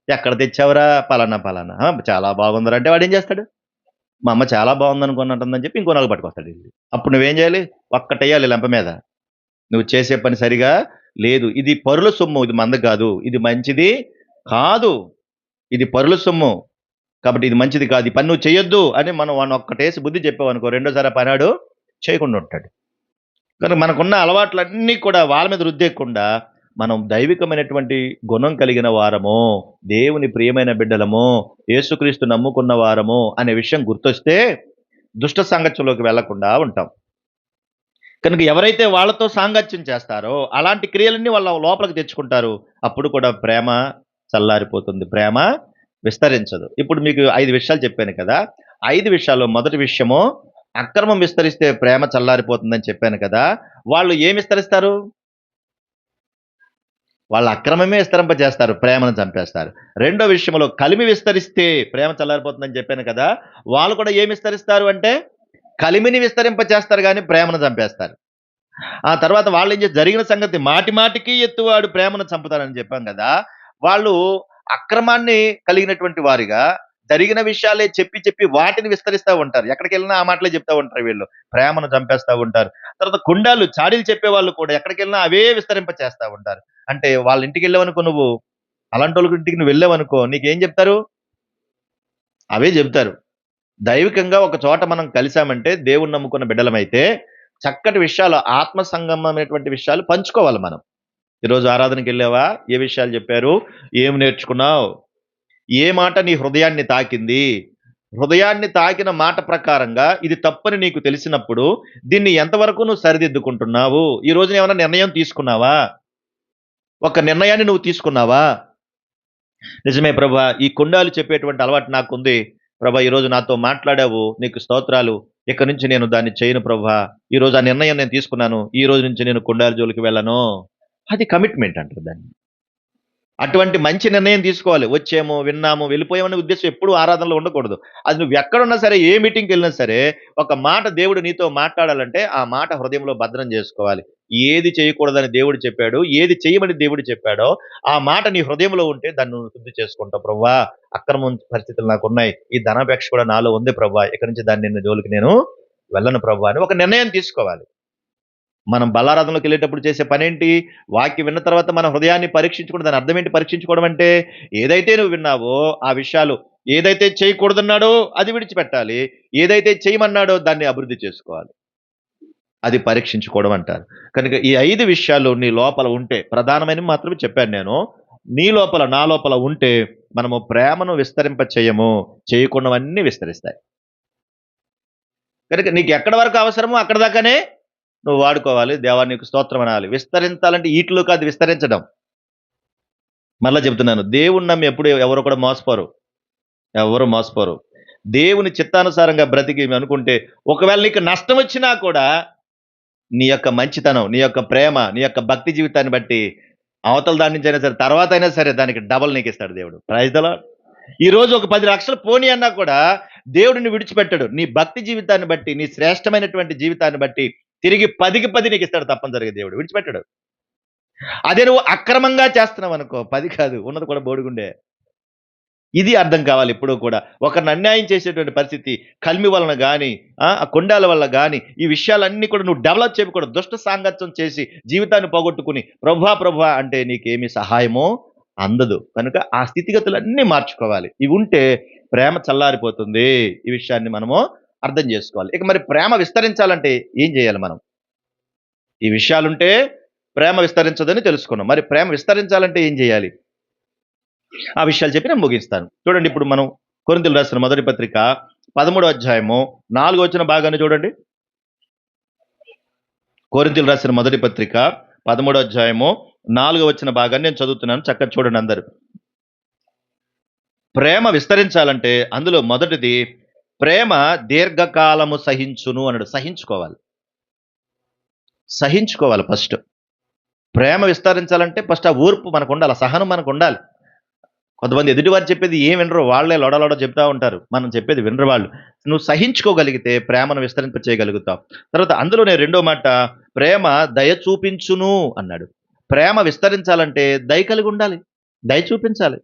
ఎక్కడ తెచ్చావురా? పలానా పలానా. చాలా బాగుందిరా అంటే వాడు ఏం చేస్తాడు? మా అమ్మ చాలా బాగుంది అనుకున్నట్టుందని చెప్పి ఇంకో నాలుగు పట్టుకొస్తాడు. అప్పుడు నువ్వేం చేయాలి? ఒక్కటేయాలి లెంప మీద. నువ్వు చేసే పని సరిగా లేదు, ఇది పరుల సొమ్ము, ఇది మంద కాదు, ఇది మంచిది కాదు, ఇది పరుల సొమ్ము కాబట్టి ఇది మంచిది కాదు, ఈ పని నువ్వు చేయొద్దు అని మనం వాడిని ఒక్కటేసి బుద్ధి చెప్పావనుకో, రెండోసారి ఆ పనాడు చేయకుండా ఉంటాడు. కనుక మనకున్న అలవాట్లన్నీ కూడా వాళ్ళ మీద రుద్దేయకుండా మనం దైవికమైనటువంటి గుణం కలిగిన వారము, దేవుని ప్రియమైన బిడ్డలము, యేసుక్రీస్తు నమ్ముకున్న వారము అనే విషయం గుర్తొస్తే దుష్ట సాంగత్యంలోకి వెళ్లకుండా ఉంటాం. కనుక ఎవరైతే వాళ్ళతో సాంగత్యం చేస్తారో అలాంటి క్రియలన్నీ వాళ్ళ లోపలికి తెచ్చుకుంటారు. అప్పుడు కూడా ప్రేమ చల్లారిపోతుంది, ప్రేమ విస్తరించదు. ఇప్పుడు మీకు 5 విషయాలు చెప్పాను కదా. 5 విషయాల్లో మొదటి విషయము అక్రమం విస్తరిస్తే ప్రేమ చల్లారిపోతుందని చెప్పాను కదా. వాళ్ళు ఏమి విస్తరిస్తారు? వాళ్ళ అక్రమమే విస్తరింపజేస్తారు, ప్రేమను చంపేస్తారు. రెండో విషయంలో కలిమి విస్తరిస్తే ప్రేమ చల్లారిపోతుందని చెప్పాను కదా. వాళ్ళు కూడా ఏమి విస్తరిస్తారు అంటే కలిమిని విస్తరింపచేస్తారు కానీ ప్రేమను చంపేస్తారు. ఆ తర్వాత వాళ్ళు ఏం చేస్తారు? జరిగిన సంగతి మాటి మాటికి ఎత్తువాడు ప్రేమను చంపుతారని చెప్పాం కదా. వాళ్ళు అక్రమాన్ని కలిగినటువంటి వారిగా జరిగిన విషయాలే చెప్పి చెప్పి వాటిని విస్తరిస్తూ ఉంటారు. ఎక్కడికి వెళ్ళినా ఆ మాటలే చెప్తా ఉంటారు. వీళ్ళు ప్రేమను చంపేస్తూ ఉంటారు. తర్వాత కుండాలు చాడీలు చెప్పే వాళ్ళు కూడా ఎక్కడికి వెళ్ళినా అవే విస్తరింప చేస్తూ ఉంటారు. అంటే వాళ్ళ ఇంటికి వెళ్ళావనుకో, నువ్వు అలాంటి వాళ్ళ ఇంటికి నువ్వు వెళ్ళావనుకో, నీకేం చెప్తారు? అవే చెప్తారు. దైవికంగా ఒక చోట మనం కలిసామంటే, దేవుణ్ణి నమ్ముకున్న బిడ్డలమైతే చక్కటి విషయాలు, ఆత్మ సంగమమైనటువంటి విషయాలు పంచుకోవాలి మనం. ఈరోజు ఆరాధనకి వెళ్ళావా? ఏ విషయాలు చెప్పారు? ఏం నేర్చుకున్నావు? ఏ మాట నీ హృదయాన్ని తాకింది? హృదయాన్ని తాకిన మాట ప్రకారంగా ఇది తప్పని నీకు తెలిసినప్పుడు దీన్ని ఎంతవరకు నువ్వు సరిదిద్దుకుంటున్నావు? ఈ రోజున ఏమైనా నిర్ణయం తీసుకున్నావా? ఒక నిర్ణయాన్ని నువ్వు తీసుకున్నావా? నిజమే ప్రభా, ఈ కుండాలు చెప్పేటువంటి అలవాటు నాకుంది. ప్రభా, ఈరోజు నాతో మాట్లాడావు, నీకు స్తోత్రాలు. ఇక్కడి నుంచి నేను దాన్ని చేయను ప్రభా. ఈరోజు ఆ నిర్ణయం నేను తీసుకున్నాను. ఈ రోజు నుంచి నేను కుండాల జోలికి వెళ్ళను. అది కమిట్మెంట్ అంటారు దాన్ని. అటువంటి మంచి నిర్ణయం తీసుకోవాలి. వచ్చాము, విన్నాము, వెళ్ళిపోయామనే ఉద్దేశం ఎప్పుడూ ఆరాధనలో ఉండకూడదు. అది నువ్వు ఎక్కడున్నా సరే, ఏ మీటింగ్కి వెళ్ళినా సరే, ఒక మాట దేవుడు నీతో మాట్లాడాలంటే ఆ మాట హృదయంలో భద్రం చేసుకోవాలి. ఏది చేయకూడదని దేవుడు చెప్పాడు, ఏది చేయమని దేవుడు చెప్పాడో ఆ మాట నీ హృదయంలో ఉంటే దాన్ని నువ్వు శుద్ధి చేసుకుంటావు. ప్రభువా, అక్రమం పరిస్థితులు నాకున్నాయి, ఈ ధనాపేక్ష కూడా నాలో ఉంది ప్రభువా, ఇక్కడి నుంచి దాన్ని నిన్ను జోలికి నేను వెళ్ళను ప్రభువా అని ఒక నిర్ణయం తీసుకోవాలి. మనం బలారాధనలోకి వెళ్ళేటప్పుడు చేసే పనేంటి? వాక్యం విన్న తర్వాత మన హృదయాన్ని పరీక్షించుకోవడం. దాని అర్థం ఏంటి పరీక్షించుకోవడం అంటే? ఏదైతే నువ్వు విన్నావో ఆ విషయాలు, ఏదైతే చేయకూడదన్నాడో అది విడిచిపెట్టాలి, ఏదైతే చేయమన్నాడో దాన్ని అభివృద్ధి చేసుకోవాలి. అది పరీక్షించుకోవడం అంటారు. కనుక ఈ 5 విషయాలు నీ లోపల ఉంటే, ప్రధానమైనవి మాత్రమే చెప్పాను నేను, నీ లోపల నా లోపల ఉంటే మనము ప్రేమను విస్తరింప చేయము, చేయకున్నవన్నీ విస్తరిస్తాయి. కనుక నీకు ఎక్కడి వరకు అవసరమో అక్కడ దాకానే నువ్వు వాడుకోవాలి. దేవా నీకు స్తోత్రం అనాలి. విస్తరించాలంటే ఈటిలో కాదు విస్తరించడం. మరలా చెప్తున్నాను, దేవుణ్ణి నమ్మి ఎప్పుడు ఎవరు కూడా మోసపోరు. ఎవరు మోసపోరు. దేవుని చిత్తానుసారంగా బ్రతికి అనుకుంటే ఒకవేళ నీకు నష్టం వచ్చినా కూడా నీ యొక్క మంచితనం, నీ యొక్క ప్రేమ, నీ యొక్క భక్తి జీవితాన్ని బట్టి అవతల దాని నుంచి అయినా సరే, తర్వాత అయినా సరే దానికి డబల్ నీకు ఇస్తాడు దేవుడు. Praise the lord. ఈ రోజు ఒక 10 లక్షలు పోనీ అన్నా కూడా దేవుడిని విడిచిపెట్టాడు. నీ భక్తి జీవితాన్ని బట్టి, నీ శ్రేష్టమైనటువంటి జీవితాన్ని బట్టి తిరిగి 10కి 10 నీకు ఇస్తాడు తప్పనిసరిగా దేవుడు. విడిచిపెట్టాడు. అదే నువ్వు అక్రమంగా చేస్తున్నావు అనుకో, 10 కాదు, ఉన్నది కూడా బోడిగుండే. ఇది అర్థం కావాలి ఎప్పుడూ కూడా. ఒకరిని అన్యాయం చేసేటువంటి పరిస్థితి కల్మి వలన గాని, ఆ కొండాల వల్ల గాని, ఈ విషయాలన్నీ కూడా నువ్వు డెవలప్ చేయకూడదు. దుష్ట సాంగత్యం చేసి జీవితాన్ని పోగొట్టుకుని ప్రభువా ప్రభువా అంటే నీకేమి సహాయమో అందదు. కనుక ఆ స్థితిగతులన్నీ మార్చుకోవాలి. ఇవి ఉంటే ప్రేమ చల్లారిపోతుంది. ఈ విషయాన్ని మనము అర్థం చేసుకోవాలి. ఇక మరి ప్రేమ విస్తరించాలంటే ఏం చేయాలి మనం? ఈ విషయాలుంటే ప్రేమ విస్తరించదని తెలుసుకున్నాం. మరి ప్రేమ విస్తరించాలంటే ఏం చేయాలి? ఆ విషయాలు చెప్పి నేను ముగిస్తాను. చూడండి, ఇప్పుడు మనం కొరింథీయులకు రాసిన మొదటి పత్రిక 13వ అధ్యాయము 4వ వచన భాగాన్ని చూడండి. కొరింథీయులకు రాసిన మొదటి పత్రిక 13వ అధ్యాయము 4వ వచన భాగాన్ని నేను చదువుతున్నాను. చక్కగా చూడండి అందరూ. ప్రేమ విస్తరించాలంటే అందులో మొదటిది ప్రేమ దీర్ఘకాలము సహించును అన్నాడు. సహించుకోవాలి ఫస్ట్. ప్రేమ విస్తరించాలంటే ఫస్ట్ ఆ ఓర్పు మనకు ఉండాలి, సహనం మనకు ఉండాలి. కొంతమంది ఎదుటివారు చెప్పేది ఏం వినరు, వాళ్ళే లొడలొడ చెప్తా ఉంటారు, మనం చెప్పేది వినరు వాళ్ళు. నువ్వు సహించుకోగలిగితే ప్రేమను విస్తరింప చేయగలుగుతావు. తర్వాత అందులోనే రెండో మాట, ప్రేమ దయ చూపించును అన్నాడు. ప్రేమ విస్తరించాలంటే దయ కలిగి ఉండాలి, దయ చూపించాలి.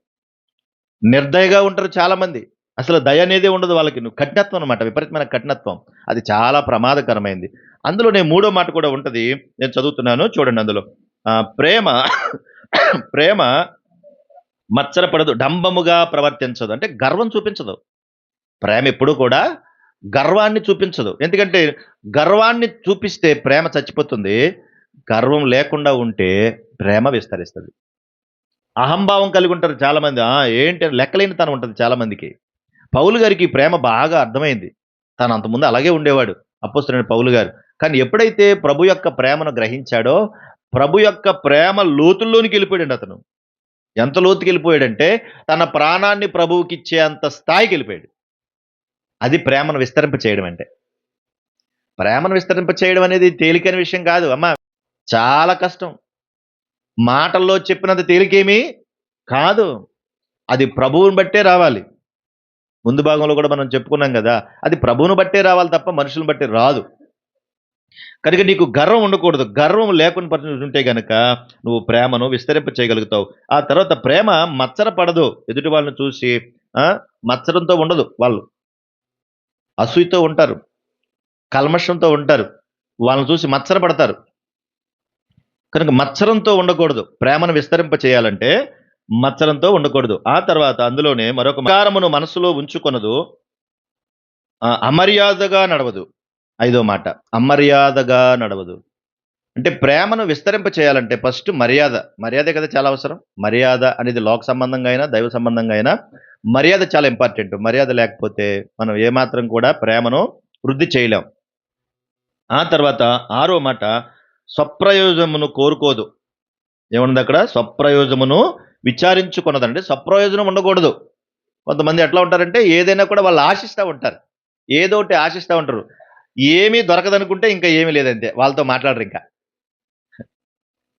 నిర్దయగా ఉంటారు చాలా మంది, అసలు దయ అనేదే ఉండదు వాళ్ళకి. నువ్వు కఠినత్వం అనమాట, విపరీతమైన కఠినత్వం. అది చాలా ప్రమాదకరమైంది. అందులోనే మూడో మాట కూడా ఉంటది, నేను చదువుతున్నాను చూడండి. అందులో ప్రేమ ప్రేమ మత్సరపడదు, డంబముగా ప్రవర్తించదు, అంటే గర్వం చూపించదు. ప్రేమ ఎప్పుడూ కూడా గర్వాన్ని చూపించదు. ఎందుకంటే గర్వాన్ని చూపిస్తే ప్రేమ చచ్చిపోతుంది. గర్వం లేకుండా ఉంటే ప్రేమ విస్తరిస్తుంది. అహంభావం కలిగి ఉంటారు చాలా మంది. ఏంటి లెక్కలేని తనం ఉంటుంది చాలా మందికి. పౌలు గారికి ప్రేమ బాగా అర్థమైంది. తను అంతకుముందు అలాగే ఉండేవాడు అపోస్తలుడైన పౌలు గారు. కానీ ఎప్పుడైతే ప్రభు యొక్క ప్రేమను గ్రహించాడో, ప్రభు యొక్క ప్రేమ లోతుల్లోనికి వెళ్ళిపోయాడు అతను. ఎంత లోతుకి వెళ్ళిపోయాడంటే తన ప్రాణాన్ని ప్రభువుకి ఇచ్చే అంత స్థాయికి వెళ్ళిపోయాడు. అది ప్రేమను విస్తరింప చేయడం అంటే. ప్రేమను విస్తరింప చేయడం అనేది తేలికైన విషయం కాదు అమ్మా, చాలా కష్టం. మాటల్లో చెప్పినంత తేలికేమీ కాదు. అది ప్రభువుని బట్టే రావాలి. ముందు భాగంలో కూడా మనం చెప్పుకున్నాం కదా, అది ప్రభువును బట్టే రావాలి తప్ప మనుషులను బట్టి రాదు. కనుక నీకు గర్వం ఉండకూడదు. గర్వం లేకుండా పరిస్థితి ఉంటే గనక నువ్వు ప్రేమను విస్తరింప చేయగలుగుతావు. ఆ తర్వాత ప్రేమ మత్సరపడదు. ఎదుటి వాళ్ళని చూసి మత్సరంతో ఉండదు. వాళ్ళు అసూయతో ఉంటారు, కల్మషంతో ఉంటారు, వాళ్ళని చూసి మత్సరపడతారు. కనుక మత్సరంతో ఉండకూడదు. ప్రేమను విస్తరింప చేయాలంటే మత్సరంతో ఉండకూడదు. ఆ తర్వాత అందులోనే మరొక వికారమును మనసులో ఉంచుకొనదు, అమర్యాదగా నడవదు. 5వ మాట, అమర్యాదగా నడవదు. అంటే ప్రేమను విస్తరింప చేయాలంటే ఫస్ట్ మర్యాదే కదా చాలా అవసరం. మర్యాద అనేది లోక సంబంధంగా అయినా దైవ సంబంధంగా అయినా మర్యాద చాలా ఇంపార్టెంట్. మర్యాద లేకపోతే మనం ఏమాత్రం కూడా ప్రేమను వృద్ధి చేయలేం. ఆ తర్వాత 6వ మాట, స్వప్రయోజనమును కోరుకోదు. ఏముంది అక్కడ? స్వప్రయోజనమును విచారించుకున్నదండి. స్వప్రయోజనం ఉండకూడదు. కొంతమంది ఎట్లా ఉంటారంటే ఏదైనా కూడా వాళ్ళు ఆశిస్తూ ఉంటారు, ఏదో ఒకటి ఆశిస్తూ ఉంటారు. ఏమీ దొరకదనుకుంటే ఇంకా ఏమీ లేదంతే, వాళ్ళతో మాట్లాడరు. ఇంకా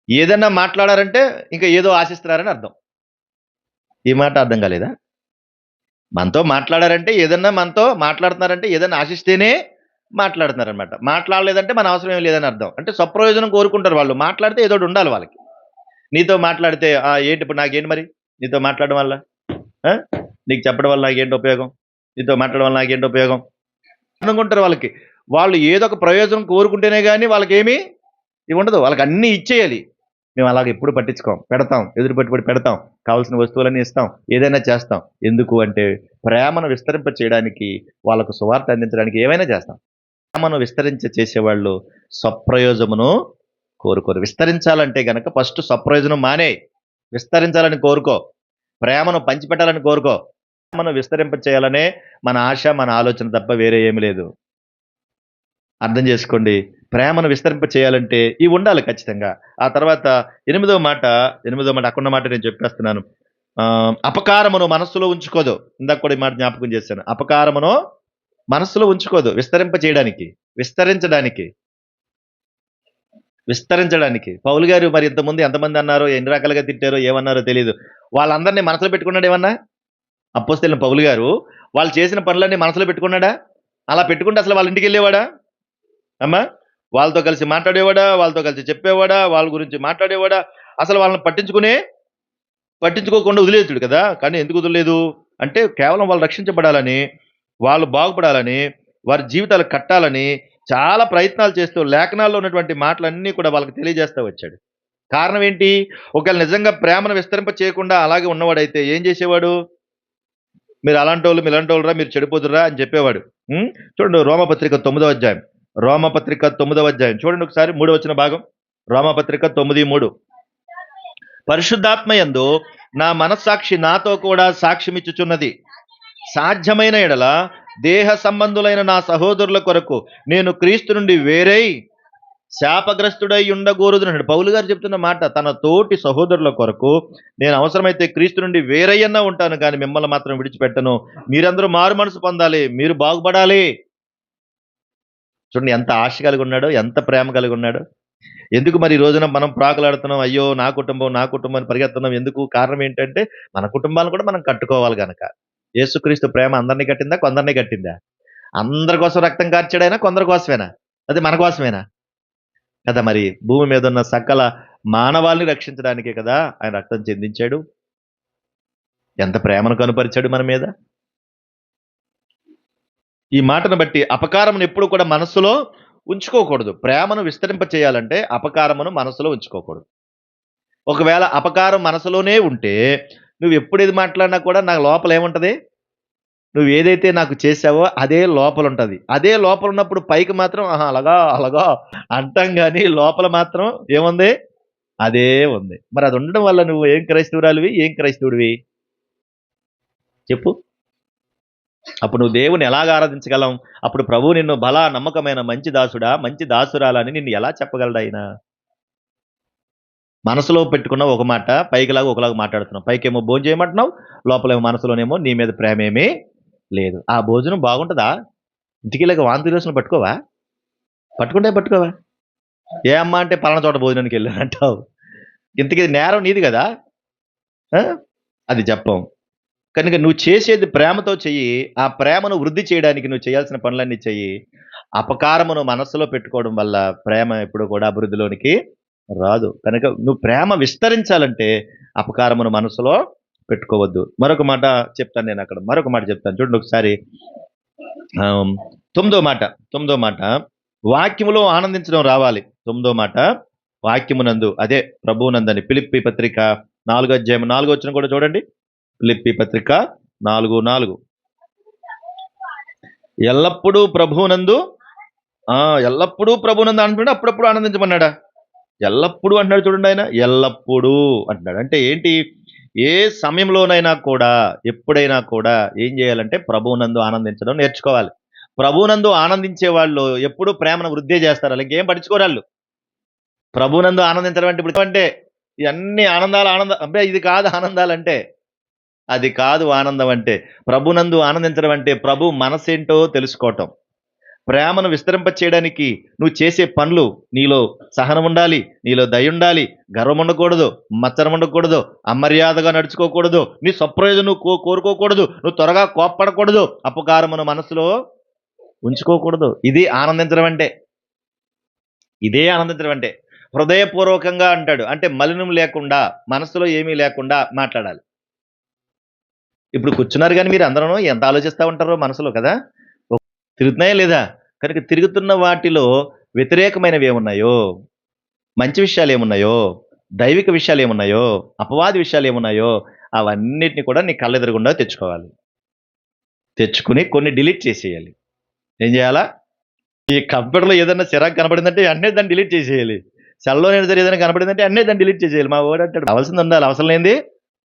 ఏదన్నా మాట్లాడారంటే ఇంకా ఏదో ఆశిస్తున్నారని అర్థం. ఈ మాట అర్థం కాలేదా? మనతో మాట్లాడారంటే ఏదన్నా, మనతో మాట్లాడుతున్నారంటే ఏదన్నా ఆశిస్తేనే మాట్లాడుతున్నారనమాట. మాట్లాడలేదంటే మన అవసరం ఏం లేదని అర్థం. అంటే స్వప్రయోజనం కోరుకుంటారు వాళ్ళు. మాట్లాడితే ఏదో ఒకటి ఉండాలి వాళ్ళకి. నీతో మాట్లాడితే ఏంటి ఇప్పుడు నాకేంటి మరి నీతో మాట్లాడడం వల్ల, నీకు చెప్పడం వల్ల నాకేంటి ఉపయోగం, నీతో మాట్లాడడం వల్ల నాకేంటి ఉపయోగం అనుకుంటారు వాళ్ళకి. వాళ్ళు ఏదో ఒక ప్రయోజనం కోరుకుంటేనే కానీ వాళ్ళకేమీ ఇవి ఉండదు. వాళ్ళకి అన్నీ ఇచ్చేయాలి. మేము అలాగ ఎప్పుడు పట్టించుకోం, పెడతాం, ఎదురు పెట్టుబడి పెడతాం, కావాల్సిన వస్తువులన్నీ ఇస్తాం, ఏదైనా చేస్తాం. ఎందుకు అంటే ప్రేమను విస్తరింప చేయడానికి, వాళ్ళకు సువార్త అందించడానికి ఏమైనా చేస్తాం. ప్రేమను చేసేవాళ్ళు స్వప్రయోజమును కోరుకోరు. విస్తరించాలంటే గనక ఫస్ట్ స్వప్రయోజనం మానే, విస్తరించాలని కోరుకో. ప్రేమను పంచిపెట్టాలని కోరుకో. ప్రేమను విస్తరింప చేయాలనే మన ఆశ, మన ఆలోచన తప్ప వేరే ఏమి లేదు. అర్థం చేసుకోండి. ప్రేమను విస్తరింప చేయాలంటే ఇవి ఉండాలి ఖచ్చితంగా. ఆ తర్వాత 8వ మాట అక్కడున్న మాట నేను చెప్పేస్తున్నాను. అపకారమును మనస్సులో ఉంచుకోదు. ఇందాక కూడా ఈ మాట జ్ఞాపకం చేశాను. అపకారమును మనస్సులో ఉంచుకోదు. విస్తరింప చేయడానికి, విస్తరించడానికి. విస్తరించడానికి. పౌలు గారు మరి ఇంతకుముందు ఎంతమంది అన్నారో, ఎన్ని రకాలుగా తిట్టారో, ఏమన్నారో తెలీదు. వాళ్ళందరిని మనసులో పెట్టుకున్నాడా ఏమన్నా? అపోస్తలుడైన పౌలు గారు వాళ్ళు చేసిన పనులన్నీ మనసులో పెట్టుకున్నాడా? అలా పెట్టుకుంటే అసలు వాళ్ళ ఇంటికెళ్ళేవాడా అమ్మా? వాళ్ళతో కలిసి మాట్లాడేవాడా? వాళ్ళతో కలిసి చెప్పేవాడా? వాళ్ళ గురించి మాట్లాడేవాడా? అసలు వాళ్ళని పట్టించుకోకుండా వదిలేసాడు కదా! కానీ ఎందుకు వదలలేదు? అంటే కేవలం వాళ్ళు రక్షించబడాలని, వాళ్ళు బాగుపడాలని, వారి జీవితాలు కట్టాలని చాలా ప్రయత్నాలు చేస్తూ లేఖనాల్లో ఉన్నటువంటి మాటలన్నీ కూడా వాళ్ళకి తెలియజేస్తా వచ్చాడు. కారణం ఏంటి? ఒకవేళ నిజంగా ప్రేమను విస్తరింప చేయకుండా అలాగే ఉన్నవాడైతే ఏం చేసేవాడు? మీరు అలాంటోళ్ళు, మీలాంటోళ్ళురా, మీరు చెడిపోదురురా అని చెప్పేవాడు. చూడండి రోమపత్రిక 9వ అధ్యాయం. రోమపత్రిక 9వ అధ్యాయం చూడండి ఒకసారి 3వ వచన భాగం. రోమపత్రిక 9:3. పరిశుద్ధాత్మయందు నా మనస్సాక్షి నాతో కూడా సాక్ష్యమిచ్చుచున్నది. సాధ్యమైన ఎడల దేహ సంబంధులైన నా సహోదరుల కొరకు నేను క్రీస్తు నుండి వేరై శాపగ్రస్తుడై ఉండకూడదు. పౌలు గారు చెప్తున్న మాట, తన తోటి సహోదరుల కొరకు నేను అవసరమైతే క్రీస్తు నుండి వేరయ్యన్నా ఉంటాను, కానీ మిమ్మల్ని మాత్రం విడిచిపెట్టను. మీరందరూ మారు మనసు పొందాలి, మీరు బాగుపడాలి. చూడండి ఎంత ఆశ కలిగి ఉన్నాడో, ఎంత ప్రేమ కలిగి ఉన్నాడో. ఎందుకు మరి ఈ రోజున మనం ప్రాకులాడుతున్నాం, అయ్యో నా కుటుంబం అని పరిగెత్తున్నాం? ఎందుకు? కారణం ఏంటంటే మన కుటుంబాలను కూడా మనం కట్టుకోవాలి గనక. యేసుక్రీస్తు ప్రేమ అందరినీ కట్టిందా? కొందరిని కట్టిందా? అందరి కోసం రక్తం కార్చాడైనా కొందరి కోసమేనా? అది మన కోసమేనా కదా? మరి భూమి మీద ఉన్న సకల మానవాళిని రక్షించడానికే కదా ఆయన రక్తం చెందించాడు. ఎంత ప్రేమను కనుపరిచాడు మన మీద. ఈ మాటను బట్టి అపకారమును ఎప్పుడు కూడా మనస్సులో ఉంచుకోకూడదు. ప్రేమను విస్తరింప చేయాలంటే అపకారమును మనసులో ఉంచుకోకూడదు. ఒకవేళ అపకారం మనసులోనే ఉంటే నువ్వు ఎప్పుడు ఏది మాట్లాడినా కూడా నా లోపల ఏముంటది? నువ్వు ఏదైతే నాకు చేశావో అదే లోపల ఉంటది. అదే లోపల ఉన్నప్పుడు పైకి మాత్రం ఆహా అలాగా అలాగా అంటాం గాని లోపల మాత్రం ఏముంది? అదే ఉంది. మరి అది ఉండడం వల్ల నువ్వు ఏం క్రైస్తవురాలివి? ఏం క్రైస్తవుడివి? చెప్పు. అప్పుడు నువ్వు దేవుని ఎలాగ ఆరాధించగలం? అప్పుడు ప్రభువు నిన్ను బలా నమ్మకమైన మంచి దాసుడా, మంచి దాసురాలా అని నిన్ను ఎలా చెప్పగలడు ఆయన? మనసులో పెట్టుకున్న ఒక మాట, పైకిలాగా ఒకలాగా మాట్లాడుతున్నావు. పైకేమో భోంచేయమంటున్నావు, లోపలేమో మనసులోనేమో నీ మీద ప్రేమేమీ లేదు. ఆ భోజనం బాగుంటదా? ఇంటికెళ్ళాక వాంతి రోజున పట్టుకోవా? పట్టుకోవా? ఏ అమ్మ అంటే పలానా చోట భోజనానికి వెళ్ళానంటావు. ఇంతకీ నేరం నీది కదా. అది చెప్పం. కనుక నువ్వు చేసేది ప్రేమతో చెయ్యి. ఆ ప్రేమను వృద్ధి చేయడానికి నువ్వు చేయాల్సిన పనులన్నీ చెయ్యి. అపకారమును మనస్సులో పెట్టుకోవడం వల్ల ప్రేమ ఎప్పుడు కూడా అభివృద్ధిలోనికి రాదు. కనుక నువ్వు ప్రేమ విస్తరించాలంటే అపకారమును మనసులో పెట్టుకోవద్దు. మరొక మాట చెప్తాను నేను అక్కడ. మరొక మాట చెప్తాను చూడండి ఒకసారి. 9వ మాట వాక్యములో ఆనందించడం రావాలి. 9వ మాట వాక్యమునందు, అదే ప్రభువునందని. ఫిలిప్పీ పత్రిక 4వ అధ్యాయం 4వ వచనం కూడా చూడండి. ఫిలిప్పీ పత్రిక 4:4. ఎల్లప్పుడూ ప్రభువునందు అంటున్నాడు. అప్పుడప్పుడు ఆనందించమన్నాడా? ఎల్లప్పుడూ అంటున్నాడు చూడండి ఆయన. ఎల్లప్పుడూ అంటున్నాడు. అంటే ఏంటి? ఏ సమయంలోనైనా కూడా, ఎప్పుడైనా కూడా ఏం చేయాలంటే ప్రభువునందు ఆనందించడం నేర్చుకోవాలి. ప్రభువునందు ఆనందించే వాళ్ళు ఎప్పుడూ ప్రేమను వృద్ధి చేస్తారు. అలా ఇంకేం పట్టించుకోరాళ్ళు. ప్రభువునందు ఆనందించడం అంటే ఇప్పుడు అంటే ఇవన్నీ ఆనందాలు అబ్బాయి ఇది కాదు ఆనందాలంటే. అది కాదు ఆనందం అంటే. ప్రభునందు ఆనందించడం అంటే ప్రభు మనసేంటో తెలుసుకోవటం. ప్రేమను విస్తరింప చేయడానికి నువ్వు చేసే పనులు, నీలో సహనం ఉండాలి, నీలో దయ ఉండాలి, గర్వం ఉండకూడదు, మచ్చరం ఉండకూడదు, అమర్యాదగా నడుచుకోకూడదు, నీ స్వప్రయోజనం నువ్వు కోరుకోకూడదు, నువ్వు త్వరగా కోప్పడకూడదు, అపకారమును మనసులో ఉంచుకోకూడదు. ఇది ఆనందించడం అంటే. ఇదే ఆనందించడం అంటే. హృదయపూర్వకంగా అంటాడు. అంటే మలినం లేకుండా, మనసులో ఏమీ లేకుండా మాట్లాడాలి. ఇప్పుడు కూర్చున్నారు కానీ మీరు అందరూ ఎంత ఆలోచిస్తూ ఉంటారో మనసులో కదా. తిరుగుతున్నాయా లేదా? కనుక తిరుగుతున్న వాటిలో వ్యతిరేకమైనవి ఏమున్నాయో, మంచి విషయాలు ఏమున్నాయో, దైవిక విషయాలు ఏమున్నాయో, అపవాది విషయాలు ఏమున్నాయో అవన్నిటిని కూడా నీ కళ్ళెదురుగుండా తెచ్చుకోవాలి. తెచ్చుకుని కొన్ని డిలీట్ చేసేయాలి. ఏం చేయాలా? ఈ కంప్యూటర్లో ఏదైనా చిరాకు కనపడిందంటే అన్నీ దాన్ని డిలీట్ చేసేయాలి. సెల్లో ఏదైనా కనపడిందంటే అన్నీ దాన్ని డిలీట్ చేసేయాలి. మా వాడు అంటాడు కావాల్సింది ఉండాలి, అవసరం లేనిది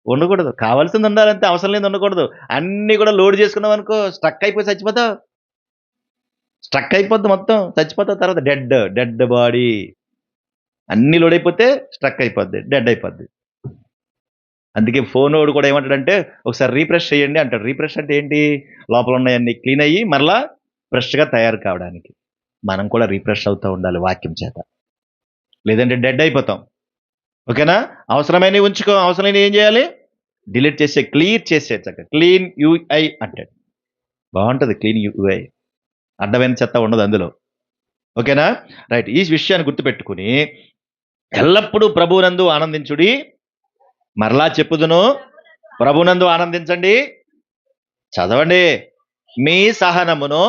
ఉండకూడదు. కావాల్సింది ఉండాలంటే అవసరం లేనిది ఉండకూడదు. అన్నీ కూడా లోడ్ చేసుకున్నాం అనుకో స్ట్రక్ అయిపోయి చచ్చిపోతావు. స్ట్రక్ అయిపోద్ది మొత్తం, చచ్చిపోతావు. తర్వాత డెడ్ బాడీ. అన్ని లోడ్ అయిపోతే స్ట్రక్ అయిపోద్ది, డెడ్ అయిపోద్ది. అందుకే ఫోన్ వాడు కూడా ఏమంటాడంటే ఒకసారి రీఫ్రెష్ చేయండి అంటాడు. రీఫ్రెష్ అంటే ఏంటి? లోపల ఉన్నాయన్నీ క్లీన్ అయ్యి మరలా ఫ్రెష్గా తయారు కావడానికి. మనం కూడా రీఫ్రెష్ అవుతూ ఉండాలి వాక్యం చేత. లేదంటే డెడ్ అయిపోతాం. ఓకేనా? అవసరమైనవి ఉంచుకో, అవసరమైనవి ఏం చేయాలి? డిలీట్ చేసే, క్లియర్ చేసే, చక్కగా క్లీన్ యూఐ అంటాడు. బాగుంటుంది క్లీన్ యూఐ. అడ్డమైన చెత్త ఉండదు అందులో. ఓకేనా? రైట్. ఈ విషయాన్ని గుర్తుపెట్టుకుని ఎల్లప్పుడూ ప్రభువునందు ఆనందించుడి. మరలా చెప్పుదును, ప్రభునందు ఆనందించండి. చదవండి. మీ సహనమును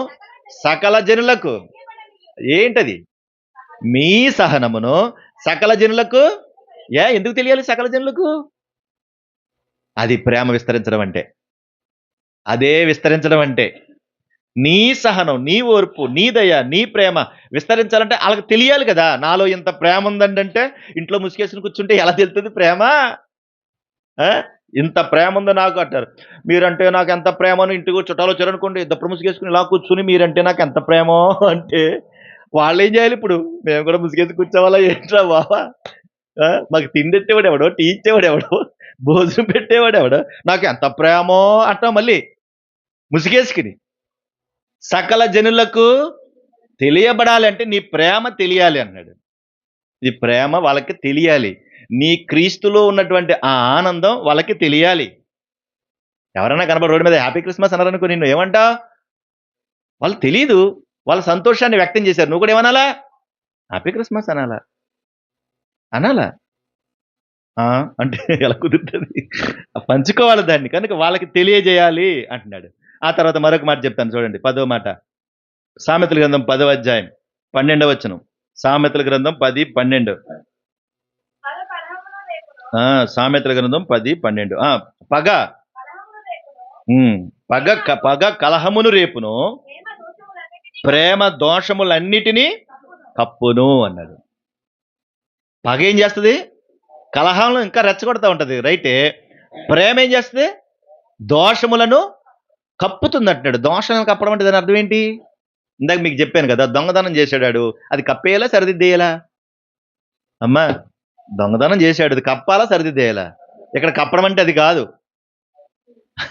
సకల జనులకు, ఏంటది? మీ సహనమును సకల జనులకు. ఎందుకు తెలియాలి సకల జనులకు? అది ప్రేమ విస్తరించడం అంటే. అదే విస్తరించడం అంటే. నీ సహనం, నీ ఓర్పు, నీ దయ, నీ ప్రేమ విస్తరించాలంటే వాళ్ళకి తెలియాలి కదా, నాలో ఇంత ప్రేమ ఉందంటే. ఇంట్లో ముసుగేసుకుని కూర్చుంటే ఎలా తెలుస్తుంది ప్రేమ? ఆ? ఇంత ప్రేమ ఉందో నాకు అంటారు. మీరంటే నాకు ఎంత ప్రేమను, ఇంటికి చుట్టాలు వచ్చారనుకోండి, దప్పుడు ముసుగేసుకుని ఇలా కూర్చుని మీరంటే నాకు ఎంత ప్రేమో అంటే వాళ్ళు ఏం చేయాలి ఇప్పుడు? మేము కూడా ముసుగేసి కూర్చోవాలా ఏంట్రా బావా? మాకు తిండి పెట్టేవాడు ఎవడో, టీ ఇచ్చేవాడు ఎవడో, భోజనం పెట్టేవాడు ఎవడో, నాకు ఎంత ప్రేమో అంటాం మళ్ళీ ముసుగేసుకుని. సకల జనులకు తెలియబడాలి అంటే నీ ప్రేమ తెలియాలి అన్నాడు. ఈ ప్రేమ వాళ్ళకి తెలియాలి. నీ క్రీస్తులో ఉన్నటువంటి ఆ ఆనందం వాళ్ళకి తెలియాలి. ఎవరైనా కనబడి రోడ్డు మీద హ్యాపీ క్రిస్మస్ అన్నారనుకో, నిన్ను ఏమంటావు? వాళ్ళు తెలీదు, వాళ్ళ సంతోషాన్ని వ్యక్తం చేశారు, నువ్వు కూడా ఏమనాలా? హ్యాపీ క్రిస్మస్ అనాలా? అనాలా? అంటే ఎలా కుదురుతుంది? పంచుకోవాలి దాన్ని, కనుక వాళ్ళకి తెలియజేయాలి అంటున్నాడు. ఆ తర్వాత మరొక మాట చెప్తాను చూడండి, 10వ మాట. సామెతల గ్రంథం 10వ అధ్యాయం 12వ వచనం. సామెతల గ్రంథం 10:12. సామెతల గ్రంథం 10:12. పగ పగ కలహమును రేపును, ప్రేమ దోషములన్నిటినీ కప్పును అన్నాడు. పగ ఏం చేస్తుంది? కలహంలో ఇంకా రెచ్చగొడతా ఉంటది, రైటే. ప్రేమ ఏం చేస్తుంది? దోషములను కప్పుతుంది అంటున్నాడు. దోషాలను కప్పడం అంటే దాని అర్థం ఏంటి? ఇందాక మీకు చెప్పాను కదా, దొంగతనం చేశాడు, అది కప్పేయాలా సరిదిద్దేయాలా? అమ్మా, దొంగతనం చేశాడు, అది కప్పాలా సరిదిద్దేయాలా? ఇక్కడ కప్పడం అంటే అది కాదు,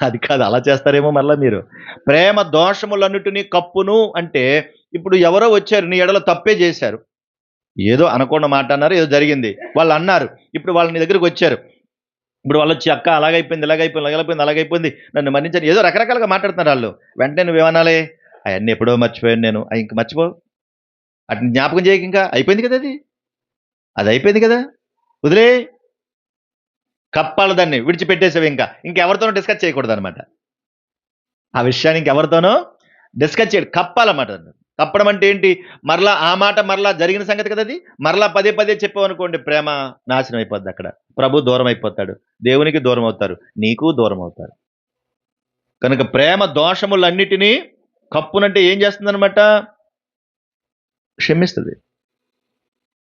అది కాదు. అలా చేస్తారేమో మళ్ళా మీరు. ప్రేమ దోషములన్నిటినీ కప్పును అంటే, ఇప్పుడు ఎవరో వచ్చారు, నీ ఎడలో తప్పే చేశారు, ఏదో అనకుండా మాట అన్నారు, ఏదో జరిగింది, వాళ్ళు అన్నారు. ఇప్పుడు వాళ్ళు నీ దగ్గరికి వచ్చారు. ఇప్పుడు వాళ్ళు వచ్చి, అక్క అలాగైపోయింది, అలాగైపోయింది, నన్ను మన్నించండి, ఏదో రకరకాలుగా మాట్లాడుతున్నారు వాళ్ళు. వెంటనే నువ్వేమనాలి? అవన్నీ ఎప్పుడో మర్చిపోయాను నేను. ఇంక మర్చిపో, అటు జ్ఞాపకం చేయక, ఇంకా అయిపోయింది కదా, అది అయిపోయింది కదా, వదిలే. కప్పాలి దాన్ని, విడిచిపెట్టేసావు. ఇంకెవరితోనో డిస్కస్ చేయకూడదు అనమాట. ఆ విషయాన్ని ఇంకెవరితోనో డిస్కస్ చేయడు, కప్పాలన్నమాట. కప్పడం అంటే ఏంటి? మరలా ఆ మాట మరలా జరిగిన సంగతి కదా, అది మరలా పదే పదే చెప్పావనుకోండి, ప్రేమ నాశనం అయిపోద్ది. అక్కడ ప్రభు దూరం అయిపోతాడు, దేవునికి దూరం అవుతారు, నీకు దూరం అవుతారు. కనుక ప్రేమ దోషములన్నిటినీ కప్పునంటే ఏం చేస్తుంది అనమాట? క్షమిస్తుంది.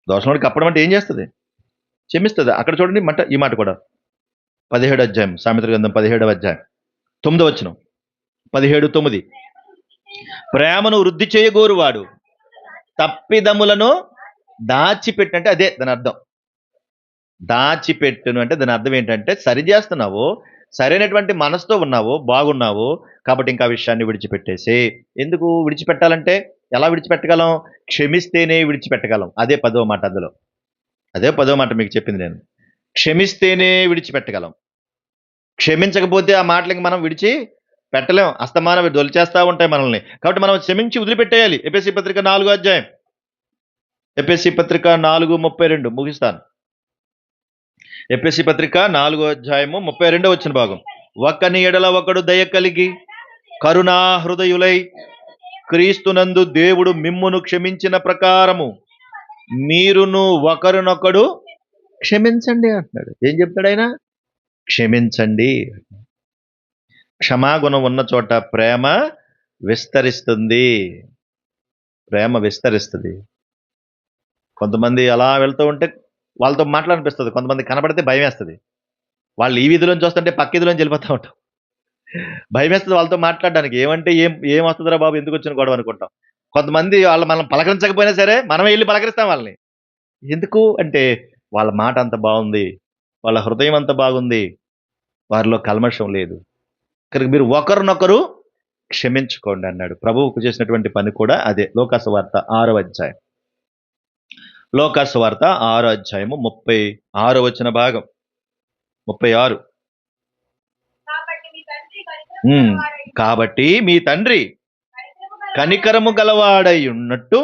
దోషములు కప్పడం అంటే ఏం చేస్తుంది? క్షమిస్తుంది. అక్కడ చూడండి ఈ మాట కూడా 17వ అధ్యాయం, సామెతల గ్రంథం 17వ అధ్యాయం 9వ వచనం. 17:9. ప్రేమను వృద్ధి చేయగోరువాడు తప్పిదములను దాచిపెట్టు అంటే అదే దాని అర్థం. దాచిపెట్టును అంటే దాని అర్థం ఏంటంటే, సరి చేస్తున్నావు, సరైనటువంటి మనసుతో ఉన్నావు, బాగున్నావు, కాబట్టి ఇంకా విషయాన్ని విడిచిపెట్టేసి. ఎందుకు విడిచిపెట్టాలంటే? ఎలా విడిచిపెట్టగలం? క్షమిస్తేనే విడిచిపెట్టగలం. అదే 10వ మాట. అందులో అదే 10వ మాట మీకు చెప్పింది నేను. క్షమిస్తేనే విడిచిపెట్టగలం. క్షమించకపోతే ఆ మాటలకి మనం విడిచి పెట్టలేం. అస్తమానం దొలిచేస్తూ ఉంటాయి మనల్ని. కాబట్టి మనం క్షమించి వదిలిపెట్టేయాలి. ఎఫెసీ పత్రిక 4వ అధ్యాయం. ఎఫెసీ పత్రిక 4:32 ముగిస్తాను. ఎఫెసీ పత్రిక 4వ అధ్యాయము 32వ వచన భాగం. ఒకని ఎడల ఒకడు దయ కలిగి కరుణా హృదయులై క్రీస్తునందు దేవుడు మిమ్మును క్షమించిన ప్రకారము మీరును ఒకరినొకడు క్షమించండి అంటున్నాడు. ఏం చెప్తాడు ఆయన? క్షమించండి. క్షమాగుణం ఉన్న చోట ప్రేమ విస్తరిస్తుంది. ప్రేమ విస్తరిస్తుంది. కొంతమంది అలా వెళ్తూ ఉంటే వాళ్ళతో మాట్లాడనిపిస్తుంది, కొంతమంది కనబడితే భయం వేస్తుంది. వాళ్ళు ఈ వీధిలోంచి వస్తుంటే పక్క వీధిలోంచి వెళ్ళిపోతూ ఉంటాం, భయం వేస్తుంది వాళ్ళతో మాట్లాడడానికి. ఏమంటే ఏం వస్తుందిరా బాబు, ఎందుకు వచ్చిన గొడవ అనుకుంటాం. కొంతమంది వాళ్ళు మనం పలకరించకపోయినా సరే మనమే వెళ్ళి పలకరిస్తాం వాళ్ళని. ఎందుకు అంటే వాళ్ళ మాట అంత బాగుంది, వాళ్ళ హృదయం అంత బాగుంది, వారిలో కల్మషం లేదు. కనుక మీరు ఒకరినొకరు క్షమించుకోండి అన్నాడు. ప్రభువుకు చేసినటువంటి పని కూడా అదే. లోకాసు వార్త 6వ అధ్యాయం లోకాసు వార్త 6 అధ్యాయము 36 36. కాబట్టి మీ తండ్రి కనికరము గలవాడై ఉన్నట్టు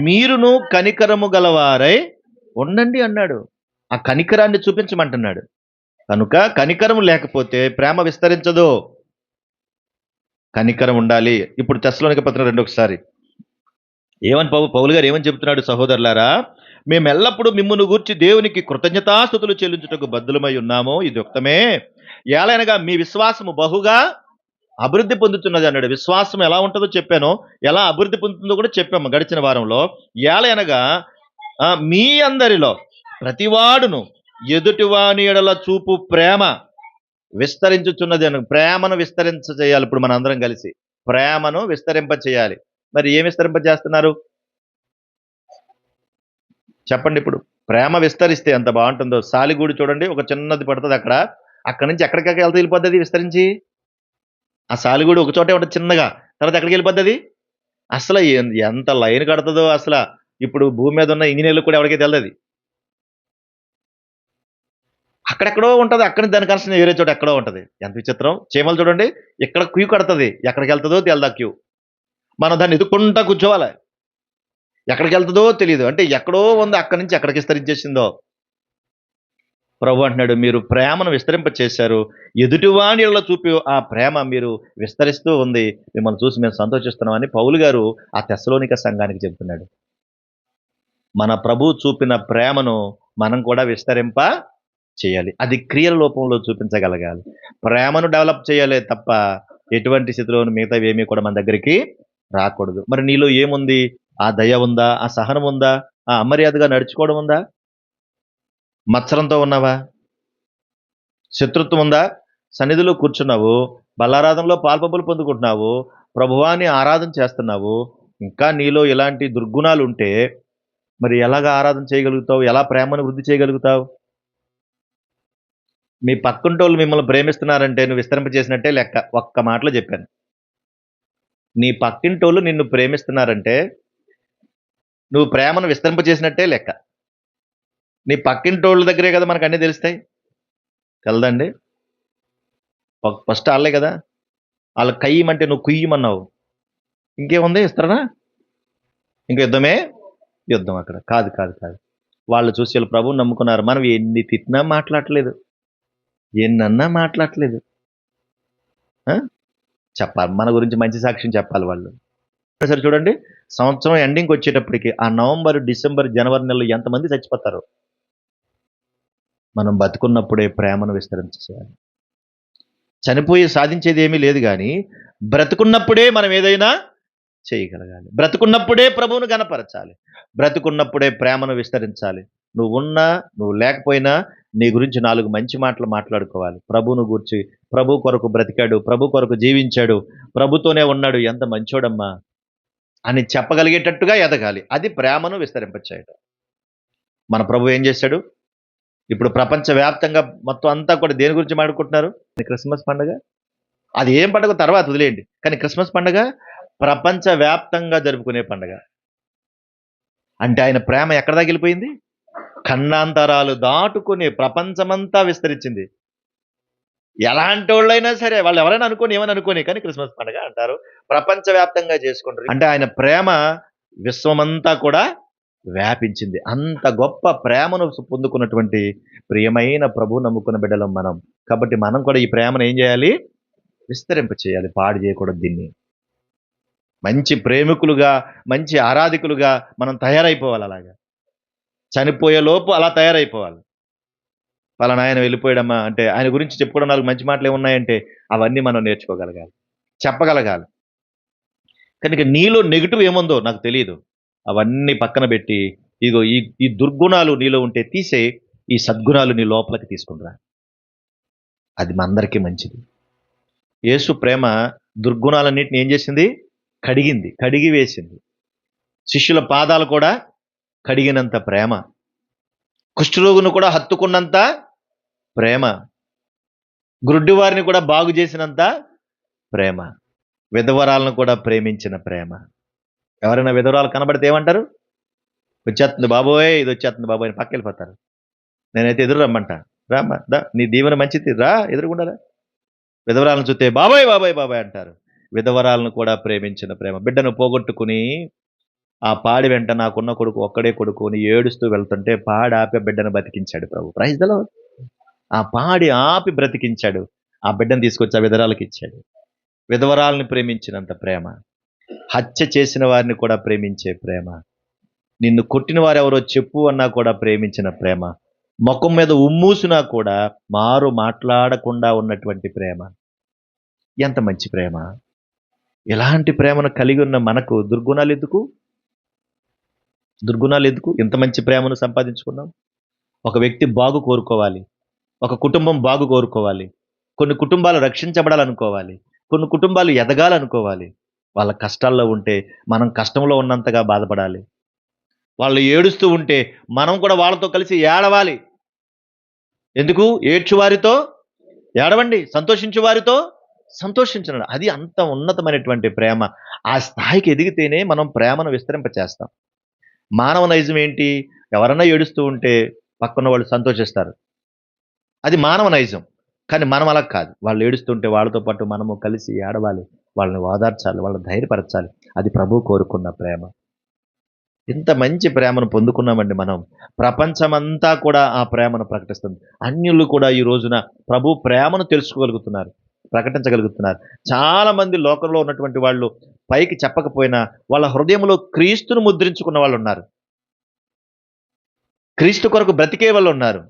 మీరును కనికరము గలవారై ఉండండి అన్నాడు. ఆ కనికరాన్ని చూపించమంటున్నాడు. కనుక కనికరం లేకపోతే ప్రేమ విస్తరించదు. కనికరం ఉండాలి. ఇప్పుడు తెస్సలోనిక పత్రిక 2 ఒకసారి ఏమని పౌలు గారు ఏమని చెబుతున్నాడు? సహోదరులారా, మేము ఎల్లప్పుడూ మిమ్మును గూర్చి దేవునికి కృతజ్ఞతాస్తుతులు చెల్లించుటకు బద్దులమై ఉన్నాము, ఇది యుక్తమే. ఏలైనగా మీ విశ్వాసము బహుగా అభివృద్ధి పొందుతున్నది అన్నాడు. విశ్వాసం ఎలా ఉంటుందో చెప్పాను, ఎలా అభివృద్ధి పొందుతుందో కూడా చెప్పాము గడిచిన వారంలో. ఏలైనగా మీ అందరిలో ప్రతివాడును ఎదుటివాని ఎడల చూపు ప్రేమ విస్తరించుచున్నది అని. ప్రేమను విస్తరించ చేయాలి. ఇప్పుడు మన అందరం కలిసి ప్రేమను విస్తరింప చేయాలి. మరి ఏం విస్తరింప చేస్తున్నారు చెప్పండి? ఇప్పుడు ప్రేమ విస్తరిస్తే ఎంత బాగుంటుందో. సాలిగూడు చూడండి, ఒక చిన్నది పడుతుంది అక్కడ నుంచి ఎక్కడికి వెళ్తే వెళ్ళిపోద్ది విస్తరించి. ఆ సాలిగూడు ఒక చోటే ఉంటుంది చిన్నగా, తర్వాత ఎక్కడికి వెళ్ళిపోద్ది? అసలు ఎంత లైన్ కడుతుందో అసలు. ఇప్పుడు భూమి మీద ఉన్న ఇంజనీర్లు కూడా ఎవరికైతే తెలియదు. అక్కడెక్కడో ఉంటుంది, అక్కడి దాని కనెక్షన్ వేరే చోట ఎక్కడో ఉంటుంది. ఎంత విచిత్రం. చీమలు చూడండి, ఇక్కడ క్యూ కడుతుంది, ఎక్కడికి వెళ్తుందో తెలదా క్యూ. మనం దాన్ని ఎదుక్కుంటా కూర్చోవాలి, ఎక్కడికి వెళ్తుందో తెలియదు. అంటే ఎక్కడో ఉంది, అక్కడి నుంచి ఎక్కడికి విస్తరించేసిందో. ప్రభు అంటున్నాడు, మీరు ప్రేమను విస్తరింప చేశారు, ఎదుటివాణిలో చూపి ఆ ప్రేమ మీరు విస్తరిస్తూ ఉంది, మిమ్మల్ని చూసి మేము సంతోషిస్తున్నామని పౌలు గారు ఆ తెస్సలోనిక సంఘానికి చెబుతున్నాడు. మన ప్రభు చూపిన ప్రేమను మనం కూడా విస్తరింప చేయాలి. అది క్రియల రూపంలో చూపించగలగాలి. ప్రేమను డెవలప్ చేయాలి తప్ప ఎటువంటి స్థితిలోనూ మిగతావి ఏమీ కూడా మన దగ్గరికి రాకూడదు. మరి నీలో ఏముంది? ఆ దయ ఉందా? ఆ సహనం ఉందా? ఆ అమర్యాదగా నడుచుకోవడం ఉందా? మత్సరంతో ఉన్నావా? శత్రుత్వం ఉందా? సన్నిధిలో కూర్చున్నావు, బల్లారాధనలో పాల్పంపులు పొందుకుంటున్నావు, ప్రభువాన్ని ఆరాధన చేస్తున్నావు, ఇంకా నీలో ఇలాంటి దుర్గుణాలు ఉంటే మరి ఎలాగ ఆరాధన చేయగలుగుతావు? ఎలా ప్రేమను వృద్ధి చేయగలుగుతావు? మీ పక్కుంటోళ్ళు మిమ్మల్ని ప్రేమిస్తున్నారంటే నువ్వు విస్తరింప చేసినట్టే లెక్క. ఒక్క మాటలో చెప్పాను. నీ పక్కింటోళ్ళు నిన్ను ప్రేమిస్తున్నారంటే నువ్వు ప్రేమను విస్తరింప చేసినట్టే లెక్క. నీ పక్కింటోళ్ళ దగ్గరే కదా మనకు అన్నీ తెలుస్తాయి. తెలదండి? ఫస్ట్ వాళ్ళే కదా. వాళ్ళకి కయ్యమంటే నువ్వు కుయ్యమన్నావు, ఇంకేముంది? ఇస్తారా? ఇంక యుద్ధం అక్కడ. కాదు కాదు కాదు. వాళ్ళు చూసి వీళ్ళు ప్రభువుని నమ్ముకున్నారు. మనం ఎన్ని తిట్టినా మాట్లాడలేదు, ఎన్నన్నా మాట్లాడలేదు. చెప్పాలి, మన గురించి మంచి సాక్ష్యం చెప్పాలి వాళ్ళు. సరే చూడండి, సంవత్సరం ఎండింగ్కి వచ్చేటప్పటికి ఆ నవంబర్, డిసెంబర్, జనవరి నెలలో ఎంతమంది చచ్చిపోతారు? మనం బతుకున్నప్పుడే ప్రేమను విస్తరించేయాలి. చనిపోయి సాధించేది ఏమీ లేదు, కానీ బ్రతుకున్నప్పుడే మనం ఏదైనా చేయగలగాలి. బ్రతుకున్నప్పుడే ప్రభువును గణపరచాలి. బ్రతుకున్నప్పుడే ప్రేమను విస్తరించాలి. నువ్వున్నా నువ్వు లేకపోయినా నీ గురించి 4 మంచి మాటలు మాట్లాడుకోవాలి. ప్రభువును గూర్చి, ప్రభు కొరకు బ్రతికాడు, ప్రభు కొరకు జీవించాడు, ప్రభుతోనే ఉన్నాడు, ఎంత మంచోడమ్మా అని చెప్పగలిగేటట్టుగా ఎదగాలి. అది ప్రేమను విస్తరింపచేయడం. మన ప్రభు ఏం చేశాడు? ఇప్పుడు ప్రపంచవ్యాప్తంగా మొత్తం అంతా కూడా దేని గురించి మాట్లాడుకుంటున్నారు? క్రిస్మస్ పండుగ. అది ఏం పండుగ తర్వాత వదిలేయండి, కానీ క్రిస్మస్ పండుగ ప్రపంచవ్యాప్తంగా జరుపుకునే పండుగ. అంటే ఆయన ప్రేమ ఎక్కడ దాకా వెళ్ళిపోయింది? ఖండాంతరాలు దాటుకుని ప్రపంచమంతా విస్తరించింది. ఎలాంటి వాళ్ళైనా సరే, వాళ్ళు ఎవరైనా ఏమని అనుకోని, కానీ క్రిస్మస్ పండుగ అంటారు, ప్రపంచవ్యాప్తంగా చేసుకుంటారు. అంటే ఆయన ప్రేమ విశ్వమంతా కూడా వ్యాపించింది. అంత గొప్ప ప్రేమను పొందుకున్నటువంటి ప్రియమైన ప్రభు నమ్ముకున్న బిడ్డలం మనం. కాబట్టి మనం కూడా ఈ ప్రేమను ఏం చేయాలి? విస్తరింప చేయాలి, పాడు చేయకూడదు. దీన్ని మంచి ప్రేమికులుగా, మంచి ఆరాధికులుగా మనం తయారైపోవాలి. అలాగా చనిపోయే లోపు అలా తయారైపోవాలి. పలానా ఆయన వెళ్ళిపోయాడమ్మా అంటే ఆయన గురించి చెప్పుకోవడం 4 మంచి మాటలు ఏమున్నాయంటే అవన్నీ మనం నేర్చుకోగలగాలి, చెప్పగలగాలి. కనుక నీలో నెగిటివ్ ఏముందో నాకు తెలియదు, అవన్నీ పక్కన పెట్టి ఇగో ఈ దుర్గుణాలు నీలో ఉంటే తీసే, ఈ సద్గుణాలు నీ లోపలికి తీసుకుంటా. అది మా అందరికీ మంచిది. యేసు ప్రేమ దుర్గుణాలన్నింటినీ ఏం చేసింది? కడిగింది, కడిగి వేసింది. శిష్యుల పాదాలు కూడా కడిగినంత ప్రేమ, కుష్ఠరోగును కూడా హత్తుకున్నంత ప్రేమ, గ్రుడ్డివారిని కూడా బాగు చేసినంత ప్రేమ, విధవరాలను కూడా ప్రేమించిన ప్రేమ. ఎవరైనా విధవరాలు కనబడితే ఏమంటారు? వచ్చేస్తుంది బాబోయ్, ఇది వచ్చేస్తుంది బాబోయ్ అని పక్కెళ్ళిపోతారు. నేనైతే ఎదురు రమ్మంటా. రామ్మా దా, నీ దీవెన మంచిది, రా ఎదురుగుండా రా. విధవరాలను చూస్తే బాబాయ్ బాబాయ్ బాబాయ్ అంటారు. విధవరాలను కూడా ప్రేమించిన ప్రేమ. బిడ్డను పోగొట్టుకుని ఆ పాడి వెంట నాకున్న కొడుకు ఒక్కడే కొడుకు అని ఏడుస్తూ వెళ్తుంటే పాడి ఆపి ఆ బిడ్డను బతికించాడు ప్రభు. Praise the Lord. ఆ పాడి ఆపి బ్రతికించాడు. ఆ బిడ్డను తీసుకొచ్చి ఆ విధవరాలకు ఇచ్చాడు. విధవరాలను ప్రేమించినంత ప్రేమ, హత్య చేసిన వారిని కూడా ప్రేమించే ప్రేమ, నిన్ను కొట్టిన వారెవరో చెప్పు అన్నా కూడా ప్రేమించిన ప్రేమ, ముఖం మీద ఉమ్మూసినా కూడా మారు మాట్లాడకుండా ఉన్నటువంటి ప్రేమ. ఎంత మంచి ప్రేమ! ఇలాంటి ప్రేమను కలిగి ఉన్న మనకు దుర్గుణాలెందుకు? దుర్గుణాలెందుకు? ఇంత మంచి ప్రేమను సంపాదించుకున్నాం. ఒక వ్యక్తి బాగు కోరుకోవాలి. ఒక కుటుంబం బాగు కోరుకోవాలి. కొన్ని కుటుంబాలు రక్షించబడాలనుకోవాలి. కొన్ని కుటుంబాలు ఎదగాలనుకోవాలి. వాళ్ళ కష్టాల్లో ఉంటే మనం కష్టంలో ఉన్నంతగా బాధపడాలి. వాళ్ళు ఏడుస్తూ ఉంటే మనం కూడా వాళ్ళతో కలిసి ఏడవాలి. ఎందుకు? ఏడ్చువారితో ఏడవండి, సంతోషించు వారితో సంతోషించండి. అది అంత ఉన్నతమైనటువంటి ప్రేమ. ఆ స్థాయికి ఎదిగితేనే మనం ప్రేమను విస్తరింపచేస్తాం. మానవ నైజం ఏంటి? ఎవరన్నా ఏడుస్తూ ఉంటే పక్కన వాళ్ళు సంతోషిస్తారు. అది మానవ నైజం. కానీ మనం అలా కాదు. వాళ్ళు ఏడుస్తుంటే వాళ్ళతో పాటు మనము కలిసి ఏడవాలి. వాళ్ళని ఓదార్చాలి. వాళ్ళని ధైర్యపరచాలి. అది ప్రభువు కోరుకున్న ప్రేమ. ఇంత మంచి ప్రేమను పొందుకున్నామండి మనం. ప్రపంచమంతా కూడా ఆ ప్రేమను ప్రకటిస్తుంది. అన్యులు కూడా ఈ రోజున ప్రభు ప్రేమను తెలుసుకోగలుగుతున్నారు, ప్రకటించగలుగుతున్నారు. చాలామంది లోకంలో ఉన్నటువంటి వాళ్ళు పైకి చెప్పకపోయినా వాళ్ళ హృదయంలో క్రీస్తును ముద్రించుకున్న వాళ్ళున్నారు. క్రీస్తు కొరకు బ్రతికే వాళ్ళున్నారు.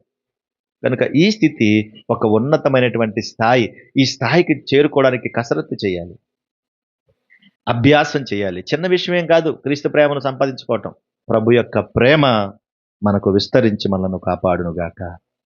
కనుక ఈ స్థితి ఒక ఉన్నతమైనటువంటి స్థాయి. ఈ స్థాయికి చేరుకోవడానికి కసరత్తు చేయాలి. అభ్యాసం చేయాలి. చిన్న విషయమేం కాదు క్రీస్తు ప్రేమను సంపాదించుకోవటం. ప్రభు యొక్క ప్రేమ మనకు విస్తరించి మనలను కాపాడునుగాక.